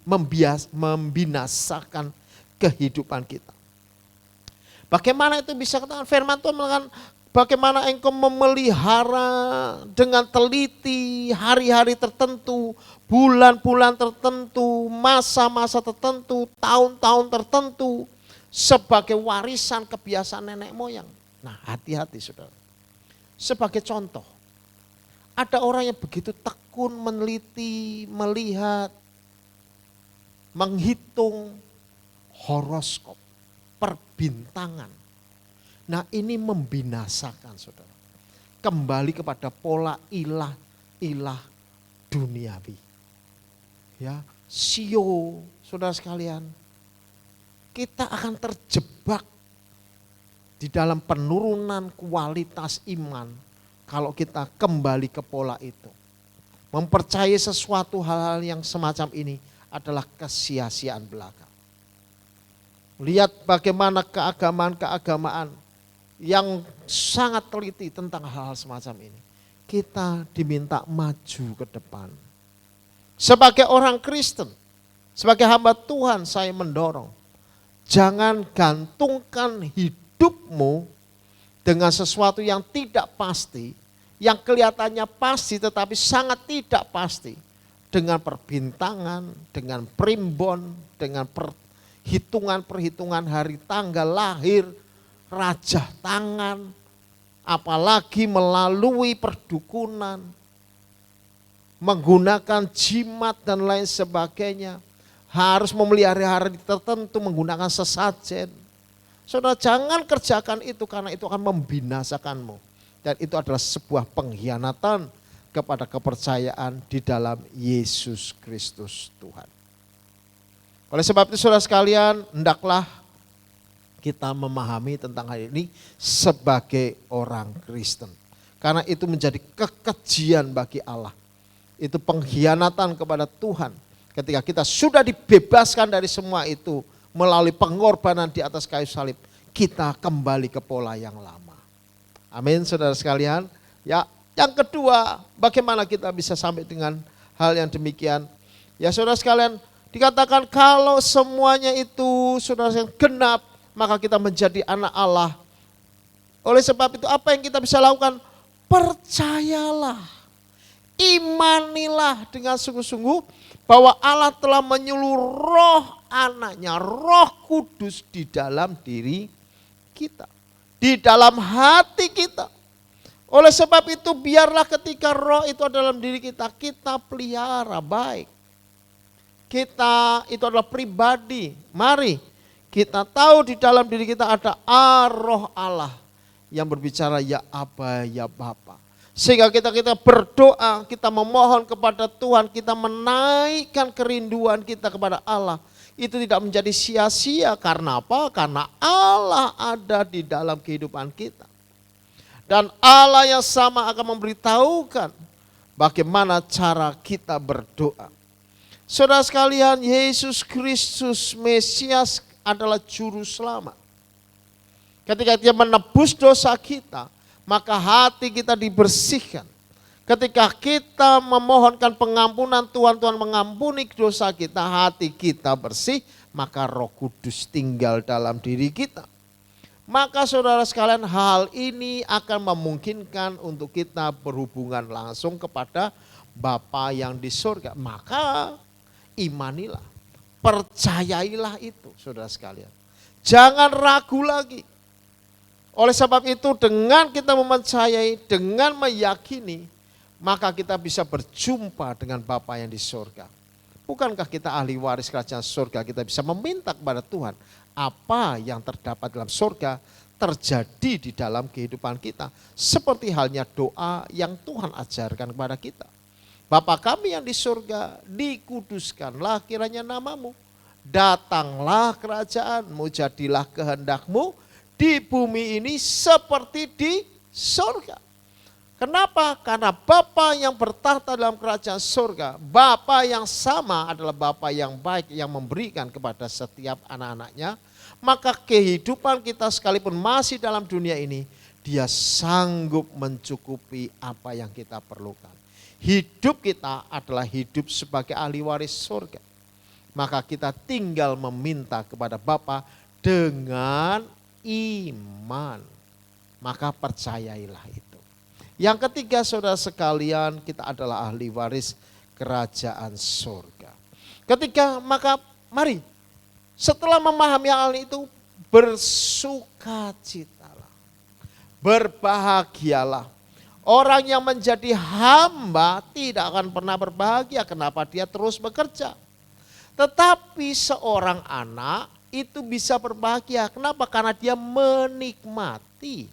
membinasakan kehidupan kita. Bagaimana itu bisa katakan? Firman Tuhan mengatakan bagaimana engkau memelihara dengan teliti hari-hari tertentu, bulan-bulan tertentu, masa-masa tertentu, tahun-tahun tertentu sebagai warisan kebiasaan nenek moyang. Nah, hati-hati saudara. Sebagai contoh, ada orang yang begitu tekun meneliti, melihat, menghitung horoskop, perbintangan. Nah, ini membinasakan saudara. Kembali kepada pola ilah duniawi. ya, sio, saudara sekalian, kita akan terjebak di dalam penurunan kualitas iman kalau kita kembali ke pola itu. Mempercayai sesuatu hal-hal yang semacam ini adalah kesia-siaan belaka. Lihat bagaimana keagamaan-keagamaan yang sangat teliti tentang hal-hal semacam ini. Kita diminta maju ke depan. Sebagai orang Kristen, sebagai hamba Tuhan, saya mendorong, jangan gantungkan hidupmu dengan sesuatu yang tidak pasti, yang kelihatannya pasti tetapi sangat tidak pasti. Dengan perbintangan, dengan primbon, dengan perhitungan hari tanggal lahir, rajah tangan, apalagi melalui perdukunan, menggunakan jimat dan lain sebagainya, harus memelihara hari tertentu menggunakan sesajen. Saudara, jangan kerjakan itu karena itu akan membinasakanmu. Dan itu adalah sebuah pengkhianatan kepada kepercayaan di dalam Yesus Kristus Tuhan. Oleh sebab itu saudara sekalian, hendaklah kita memahami tentang hal ini sebagai orang Kristen. Karena itu menjadi kekejian bagi Allah. Itu pengkhianatan kepada Tuhan. Ketika kita sudah dibebaskan dari semua itu melalui pengorbanan di atas kayu salib, kita kembali ke pola yang lama. Amin saudara sekalian. Ya, yang kedua, bagaimana kita bisa sampai dengan hal yang demikian? Ya saudara sekalian, dikatakan kalau semuanya itu saudara yang genap, maka kita menjadi anak Allah. Oleh sebab itu apa yang kita bisa lakukan? Percayalah, imanilah dengan sungguh-sungguh bahwa Allah telah menyuluh roh anaknya, Roh Kudus di dalam diri kita, di dalam hati kita. Oleh sebab itu biarlah ketika roh itu dalam diri kita, kita pelihara baik. Kita itu adalah pribadi. Mari kita tahu di dalam diri kita ada roh Allah yang berbicara ya Aba, ya Bapa. Sehingga kita berdoa, kita memohon kepada Tuhan, kita menaikkan kerinduan kita kepada Allah. Itu tidak menjadi sia-sia. Karena apa? Karena Allah ada di dalam kehidupan kita. Dan Allah yang sama akan memberitahukan bagaimana cara kita berdoa. Saudara sekalian, Yesus Kristus Mesias adalah juru selamat. Ketika Dia menebus dosa kita, maka hati kita dibersihkan. Ketika kita memohonkan pengampunan, Tuhan mengampuni dosa kita, hati kita bersih, maka Roh Kudus tinggal dalam diri kita. Maka saudara sekalian, hal ini akan memungkinkan untuk kita berhubungan langsung kepada Bapa yang di surga. Maka imanilah, percayailah itu saudara sekalian. Jangan ragu lagi. Oleh sebab itu dengan kita mempercayai, dengan meyakini, maka kita bisa berjumpa dengan Bapa yang di surga. Bukankah kita ahli waris kerajaan surga? Kita bisa meminta kepada Tuhan apa yang terdapat dalam surga terjadi di dalam kehidupan kita. Seperti halnya doa yang Tuhan ajarkan kepada kita. Bapa kami yang di surga, dikuduskanlah kiranya namamu. Datanglah kerajaanmu, jadilah kehendakmu di bumi ini seperti di surga. Kenapa? Karena Bapa yang bertahta dalam kerajaan surga, Bapa yang sama adalah Bapa yang baik yang memberikan kepada setiap anak-anaknya. Maka kehidupan kita sekalipun masih dalam dunia ini, Dia sanggup mencukupi apa yang kita perlukan. Hidup kita adalah hidup sebagai ahli waris surga. Maka kita tinggal meminta kepada Bapa dengan iman. Maka percayailah itu. Yang ketiga saudara sekalian, kita adalah ahli waris kerajaan surga. Maka mari setelah memahami hal itu, bersukacitalah, berbahagialah. Orang yang menjadi hamba tidak akan pernah berbahagia. Kenapa? Dia terus bekerja. Tetapi seorang anak itu bisa berbahagia. Kenapa? Karena dia menikmati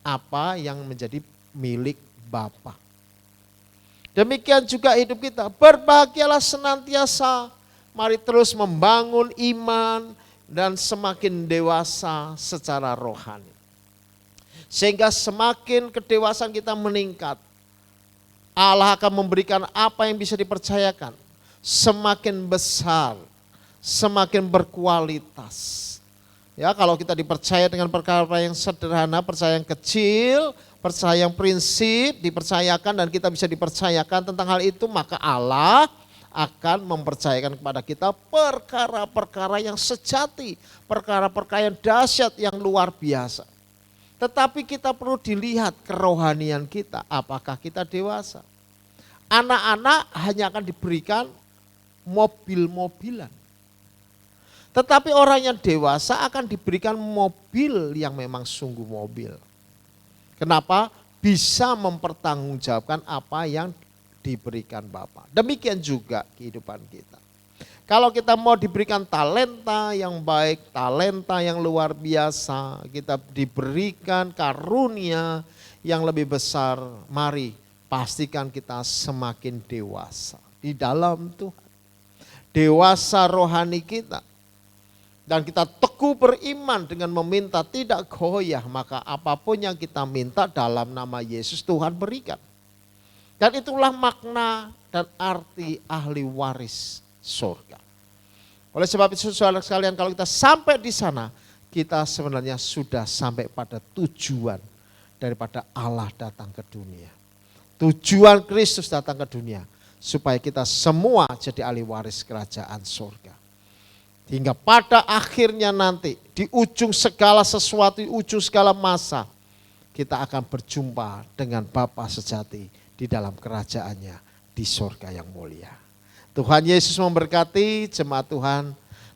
apa yang menjadi milik Bapa. Demikian juga hidup kita. Berbahagialah senantiasa. Mari terus membangun iman dan semakin dewasa secara rohani. Sehingga semakin kedewasaan kita meningkat, Allah akan memberikan apa yang bisa dipercayakan. Semakin besar, semakin berkualitas. Ya, kalau kita dipercaya dengan perkara yang sederhana, percaya yang kecil, percaya yang prinsip, dipercayakan dan kita bisa dipercayakan tentang hal itu, maka Allah akan mempercayakan kepada kita perkara-perkara yang sejati, perkara-perkara yang dahsyat, yang luar biasa. Tetapi kita perlu dilihat kerohanian kita, apakah kita dewasa. Anak-anak hanya akan diberikan mobil-mobilan. Tetapi orang yang dewasa akan diberikan mobil yang memang sungguh mobil. Kenapa? Bisa mempertanggungjawabkan apa yang diberikan Bapa. Demikian juga kehidupan kita. Kalau kita mau diberikan talenta yang baik, talenta yang luar biasa, kita diberikan karunia yang lebih besar, mari pastikan kita semakin dewasa di dalam Tuhan. Dewasa rohani kita. Dan kita teguh beriman dengan meminta tidak goyah, maka apapun yang kita minta dalam nama Yesus Tuhan berikan. Dan itulah makna dan arti ahli waris surga. Oleh sebab itu saudara sekalian, kalau kita sampai di sana, kita sebenarnya sudah sampai pada tujuan daripada Allah datang ke dunia. Tujuan Kristus datang ke dunia, supaya kita semua jadi ahli waris kerajaan surga. Hingga pada akhirnya nanti di ujung segala sesuatu, di ujung segala masa, kita akan berjumpa dengan Bapa sejati di dalam kerajaannya di surga yang mulia. Tuhan Yesus memberkati jemaat Tuhan.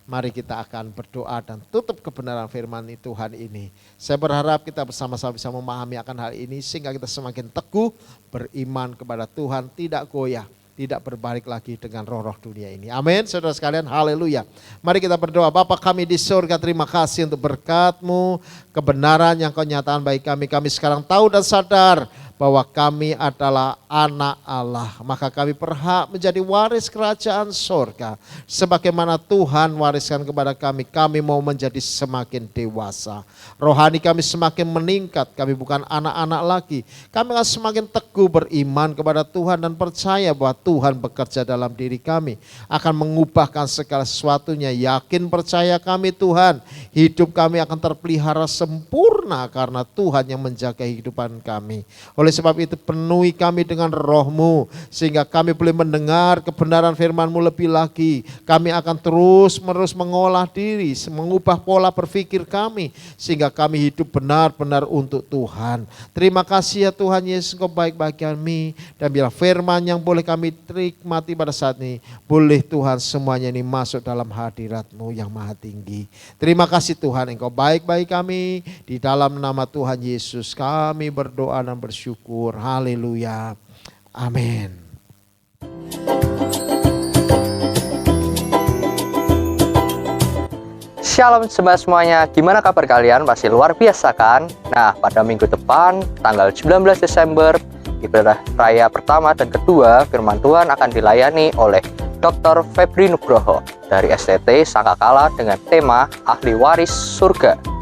Mari kita akan berdoa dan tutup kebenaran firman Tuhan ini. Saya berharap kita bersama-sama bisa memahami akan hal ini sehingga kita semakin teguh beriman kepada Tuhan, tidak goyah, tidak berbalik lagi dengan roh-roh dunia ini. Amin, saudara sekalian, haleluya. Mari kita berdoa. Bapa kami di surga, terima kasih untuk berkat-Mu, kebenaran yang Kau nyatakan bagi kami. Kami sekarang tahu dan sadar bahwa kami adalah anak Allah. Maka kami berhak menjadi waris kerajaan surga. Sebagaimana Tuhan wariskan kepada kami, kami mau menjadi semakin dewasa. Rohani kami semakin meningkat, kami bukan anak-anak lagi. Kami akan semakin teguh beriman kepada Tuhan dan percaya bahwa Tuhan bekerja dalam diri kami. Akan mengubahkan segala sesuatunya, yakin percaya kami Tuhan. Hidup kami akan terpelihara sempurna karena Tuhan yang menjaga kehidupan kami. Oleh sebab itu penuhi kami dengan roh-Mu sehingga kami boleh mendengar kebenaran firman-Mu lebih lagi. Kami akan terus-menerus mengolah diri, mengubah pola berpikir kami sehingga kami hidup benar-benar untuk Tuhan. Terima kasih ya Tuhan Yesus, Engkau baik bagi kami dan biar firman yang boleh kami nikmati pada saat ini, boleh Tuhan semuanya ini masuk dalam hadirat-Mu yang maha tinggi. Terima kasih Tuhan, Engkau baik bagi kami. Di dalam nama Tuhan Yesus kami berdoa dan bersyukur. Haleluya. Amin. Shalom semuanya, gimana kabar kalian? Masih luar biasa kan? Nah, pada minggu depan, tanggal 19 Desember, ibadah raya pertama dan kedua, firman Tuhan akan dilayani oleh Dr. Febri Nugroho dari STT Sangkakala dengan tema Ahli Waris Surga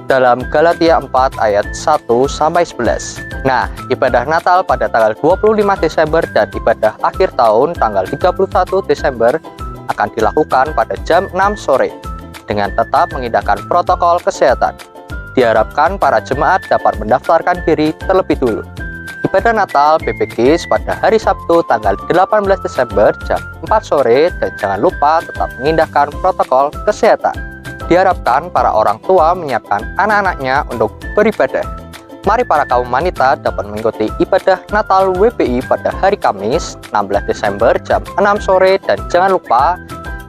dalam Galatia 4 ayat 1-11. Nah, ibadah Natal pada tanggal 25 Desember dan ibadah akhir tahun tanggal 31 Desember akan dilakukan pada jam 6 sore dengan tetap mengindahkan protokol kesehatan. Diharapkan para jemaat dapat mendaftarkan diri terlebih dulu. Ibadah Natal PPG pada hari Sabtu tanggal 18 Desember jam 4 sore dan jangan lupa tetap mengindahkan protokol kesehatan. Diharapkan para orang tua menyiapkan anak-anaknya untuk beribadah. Mari para kaum wanita dapat mengikuti ibadah Natal WPI pada hari Kamis 16 Desember jam 6 sore dan jangan lupa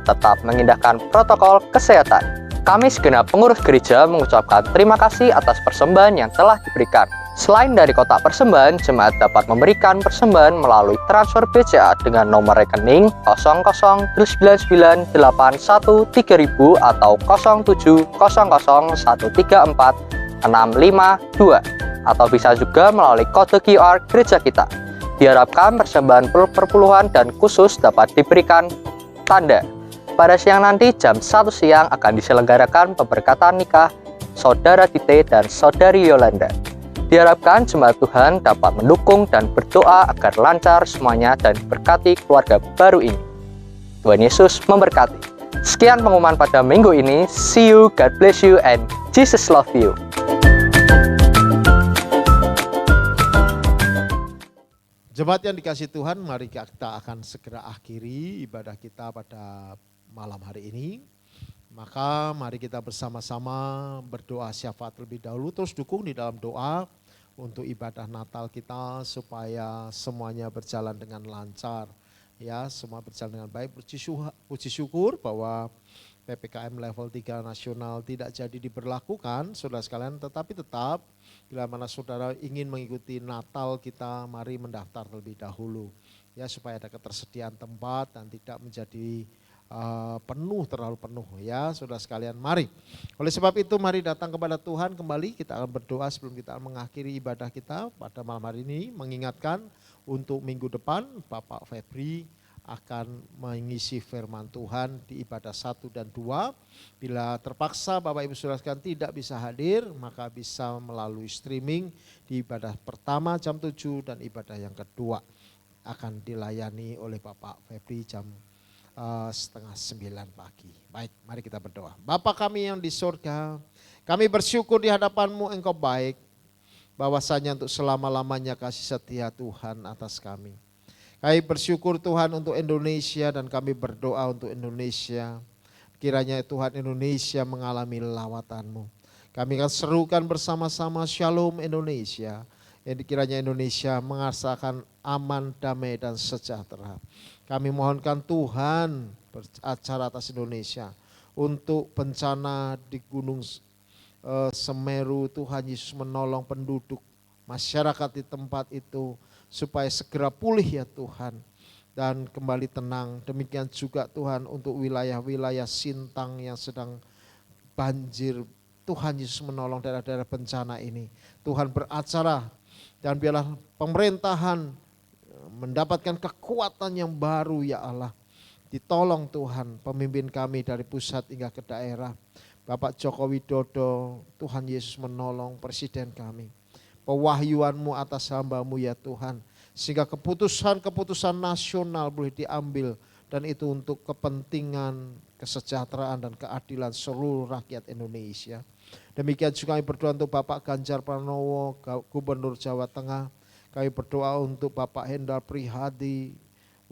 tetap mengindahkan protokol kesehatan. Kami segenap pengurus gereja mengucapkan terima kasih atas persembahan yang telah diberikan. Selain dari kotak persembahan, jemaat dapat memberikan persembahan melalui transfer BCA dengan nomor rekening 0099813000 atau 0700134652 atau bisa juga melalui kode QR gereja kita. Diharapkan persembahan perpuluhan dan khusus dapat diberikan tanda. Pada siang nanti jam 1 siang akan diselenggarakan pemberkatan nikah Saudara Tite dan Saudari Yolanda. Diharapkan jemaat Tuhan dapat mendukung dan berdoa agar lancar semuanya dan berkati keluarga baru ini. Tuhan Yesus memberkati. Sekian pengumuman pada minggu ini. See you, God bless you, and Jesus love you. Jemaat yang dikasihi Tuhan, mari kita akan segera akhiri ibadah kita pada malam hari ini. Maka mari kita bersama-sama berdoa syafaat terlebih dahulu, terus dukung di dalam doa untuk ibadah Natal kita supaya semuanya berjalan dengan lancar. Ya, semua berjalan dengan baik. Puji syukur bahwa PPKM level 3 nasional tidak jadi diberlakukan, saudara sekalian, tetapi tetap bila mana saudara ingin mengikuti Natal kita, mari mendaftar terlebih dahulu. Ya, supaya ada ketersediaan tempat dan tidak menjadi terlalu penuh ya saudara sekalian, mari. Oleh sebab itu mari datang kepada Tuhan kembali, kita akan berdoa sebelum kita mengakhiri ibadah kita pada malam hari ini, mengingatkan untuk minggu depan Bapak Febri akan mengisi firman Tuhan di ibadah 1 dan 2. Bila terpaksa Bapak Ibu Saudara sekalian tidak bisa hadir, maka bisa melalui streaming di ibadah pertama jam 7 dan ibadah yang kedua akan dilayani oleh Bapak Febri jam setengah 9 pagi. Baik, mari kita berdoa. Bapa kami yang di surga, kami bersyukur di hadapan-Mu Engkau baik, bahwasanya untuk selama-lamanya kasih setia Tuhan atas kami. Kami bersyukur Tuhan untuk Indonesia dan kami berdoa untuk Indonesia. Kiranya Tuhan Indonesia mengalami lawatan-Mu. Kami akan serukan bersama-sama Shalom Indonesia. Yang dikiranya Indonesia merasakan aman, damai dan sejahtera. Kami mohonkan Tuhan beracara atas Indonesia untuk bencana di Gunung Semeru. Tuhan Yesus menolong penduduk masyarakat di tempat itu supaya segera pulih ya Tuhan dan kembali tenang. Demikian juga Tuhan untuk wilayah-wilayah Sintang yang sedang banjir. Tuhan Yesus menolong daerah-daerah bencana ini. Tuhan beracara dan biarlah pemerintahan mendapatkan kekuatan yang baru ya Allah. Ditolong Tuhan pemimpin kami dari pusat hingga ke daerah. Bapak Joko Widodo, Tuhan Yesus menolong presiden kami. Pewahyuan-Mu atas hamba-Mu ya Tuhan. Sehingga keputusan-keputusan nasional boleh diambil. Dan itu untuk kepentingan, kesejahteraan dan keadilan seluruh rakyat Indonesia. Demikian juga kami berdoa untuk Bapak Ganjar Pranowo, Gubernur Jawa Tengah. Kami berdoa untuk Bapak Hendar Prihadi,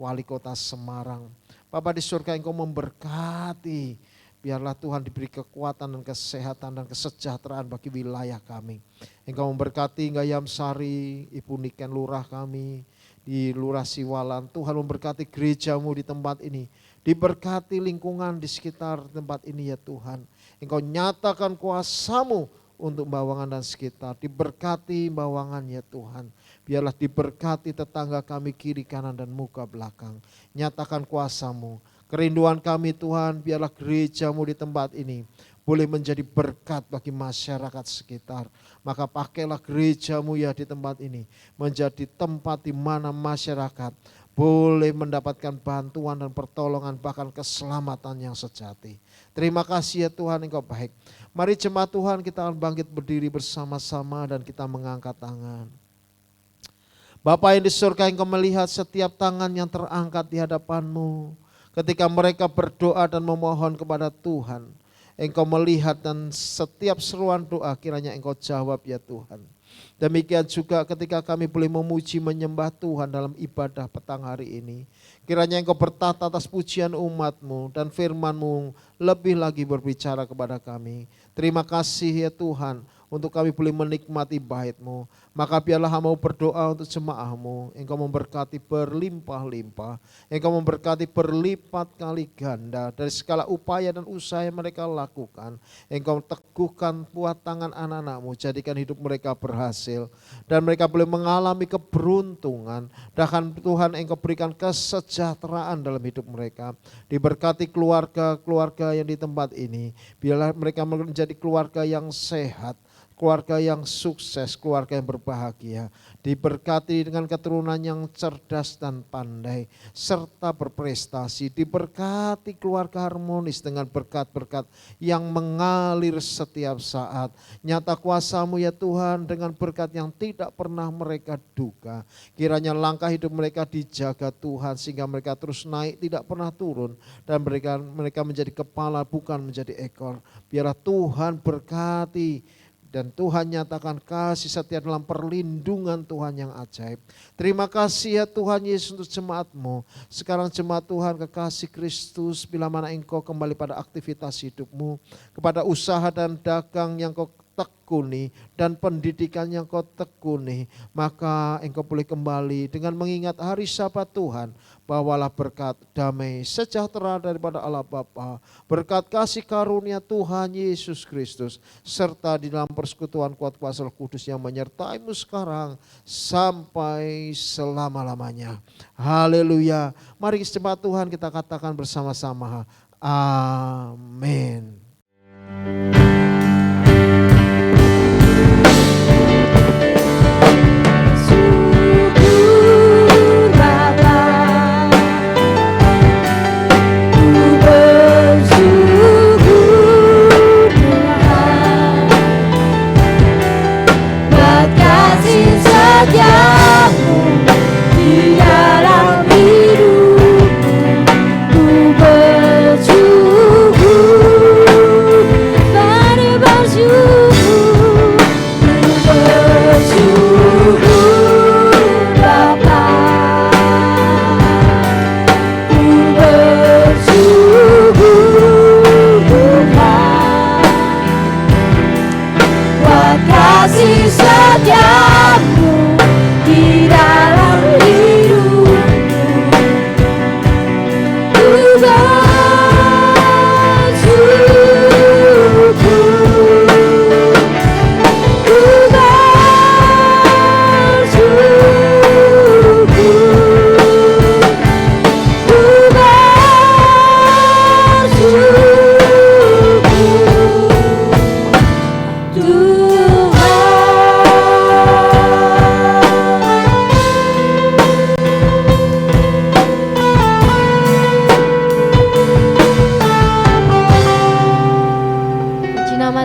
Wali Kota Semarang. Bapak di surga Engkau memberkati. Biarlah Tuhan diberi kekuatan dan kesehatan dan kesejahteraan bagi wilayah kami. Engkau memberkati Gayam Sari, Ibu Niken Lurah kami, di Lurah Siwalan. Tuhan memberkati gereja-Mu di tempat ini. Diberkati lingkungan di sekitar tempat ini ya Tuhan. Engkau nyatakan kuasa-Mu untuk Bawangan dan sekitar. Diberkati Bawangan ya Tuhan. Biarlah diberkati tetangga kami kiri kanan dan muka belakang. Nyatakan kuasa-Mu. Kerinduan kami Tuhan, biarlah gereja-Mu di tempat ini boleh menjadi berkat bagi masyarakat sekitar. Maka pakailah gereja-Mu ya di tempat ini menjadi tempat di mana masyarakat boleh mendapatkan bantuan dan pertolongan bahkan keselamatan yang sejati. Terima kasih ya Tuhan, Engkau baik. Mari jemaat Tuhan kita akan bangkit berdiri bersama-sama dan kita mengangkat tangan. Bapa yang di surga, Engkau melihat setiap tangan yang terangkat di hadapan-Mu. Ketika mereka berdoa dan memohon kepada Tuhan, Engkau melihat dan setiap seruan doa kiranya Engkau jawab ya Tuhan. Demikian juga ketika kami boleh memuji menyembah Tuhan dalam ibadah petang hari ini. Kiranya Engkau bertata atas pujian umat-Mu dan firman-Mu lebih lagi berbicara kepada kami. Terima kasih ya Tuhan untuk kami boleh menikmati bait-Mu. Maka biarlah hamba berdoa untuk jemaah-Mu. Engkau memberkati berlimpah-limpah. Engkau memberkati berlipat kali ganda dari segala upaya dan usaha yang mereka lakukan. Engkau teguhkan buat tangan anak-anak-Mu. Jadikan hidup mereka berhasil. Dan mereka boleh mengalami keberuntungan. Bahkan Tuhan Engkau berikan kesejahteraan dalam hidup mereka. Diberkati keluarga-keluarga yang di tempat ini. Biarlah mereka menjadi keluarga yang sehat. keluarga yang sukses, keluarga yang berbahagia. Diberkati dengan keturunan yang cerdas dan pandai, serta berprestasi. Diberkati keluarga harmonis dengan berkat-berkat yang mengalir setiap saat. Nyata kuasa-Mu ya Tuhan dengan berkat yang tidak pernah mereka duga. Kiranya langkah hidup mereka dijaga Tuhan sehingga mereka terus naik, tidak pernah turun. Dan mereka menjadi kepala bukan menjadi ekor. Biarlah Tuhan berkati. Dan Tuhan nyatakan kasih setia dalam perlindungan Tuhan yang ajaib. Terima kasih ya Tuhan Yesus untuk jemaat-Mu. Sekarang jemaat Tuhan kekasih Kristus, bila mana Engkau kembali pada aktivitas hidup-Mu, kepada usaha dan dagang yang Kau tekuni dan pendidikan yang Kau tekuni, maka Engkau boleh kembali dengan mengingat hari Sabat Tuhan. Bawalah berkat damai sejahtera daripada Allah Bapa, berkat kasih karunia Tuhan Yesus Kristus, serta di dalam persekutuan kuat kuasa Roh Kudus yang menyertai-Mu sekarang sampai selama-lamanya. Haleluya. Mari jemaat Tuhan kita katakan bersama-sama, amin.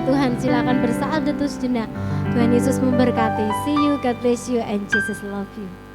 Tuhan, silakan bersaat dan terus jenak. Tuhan Yesus memberkati. See you, God bless you, and Jesus love you.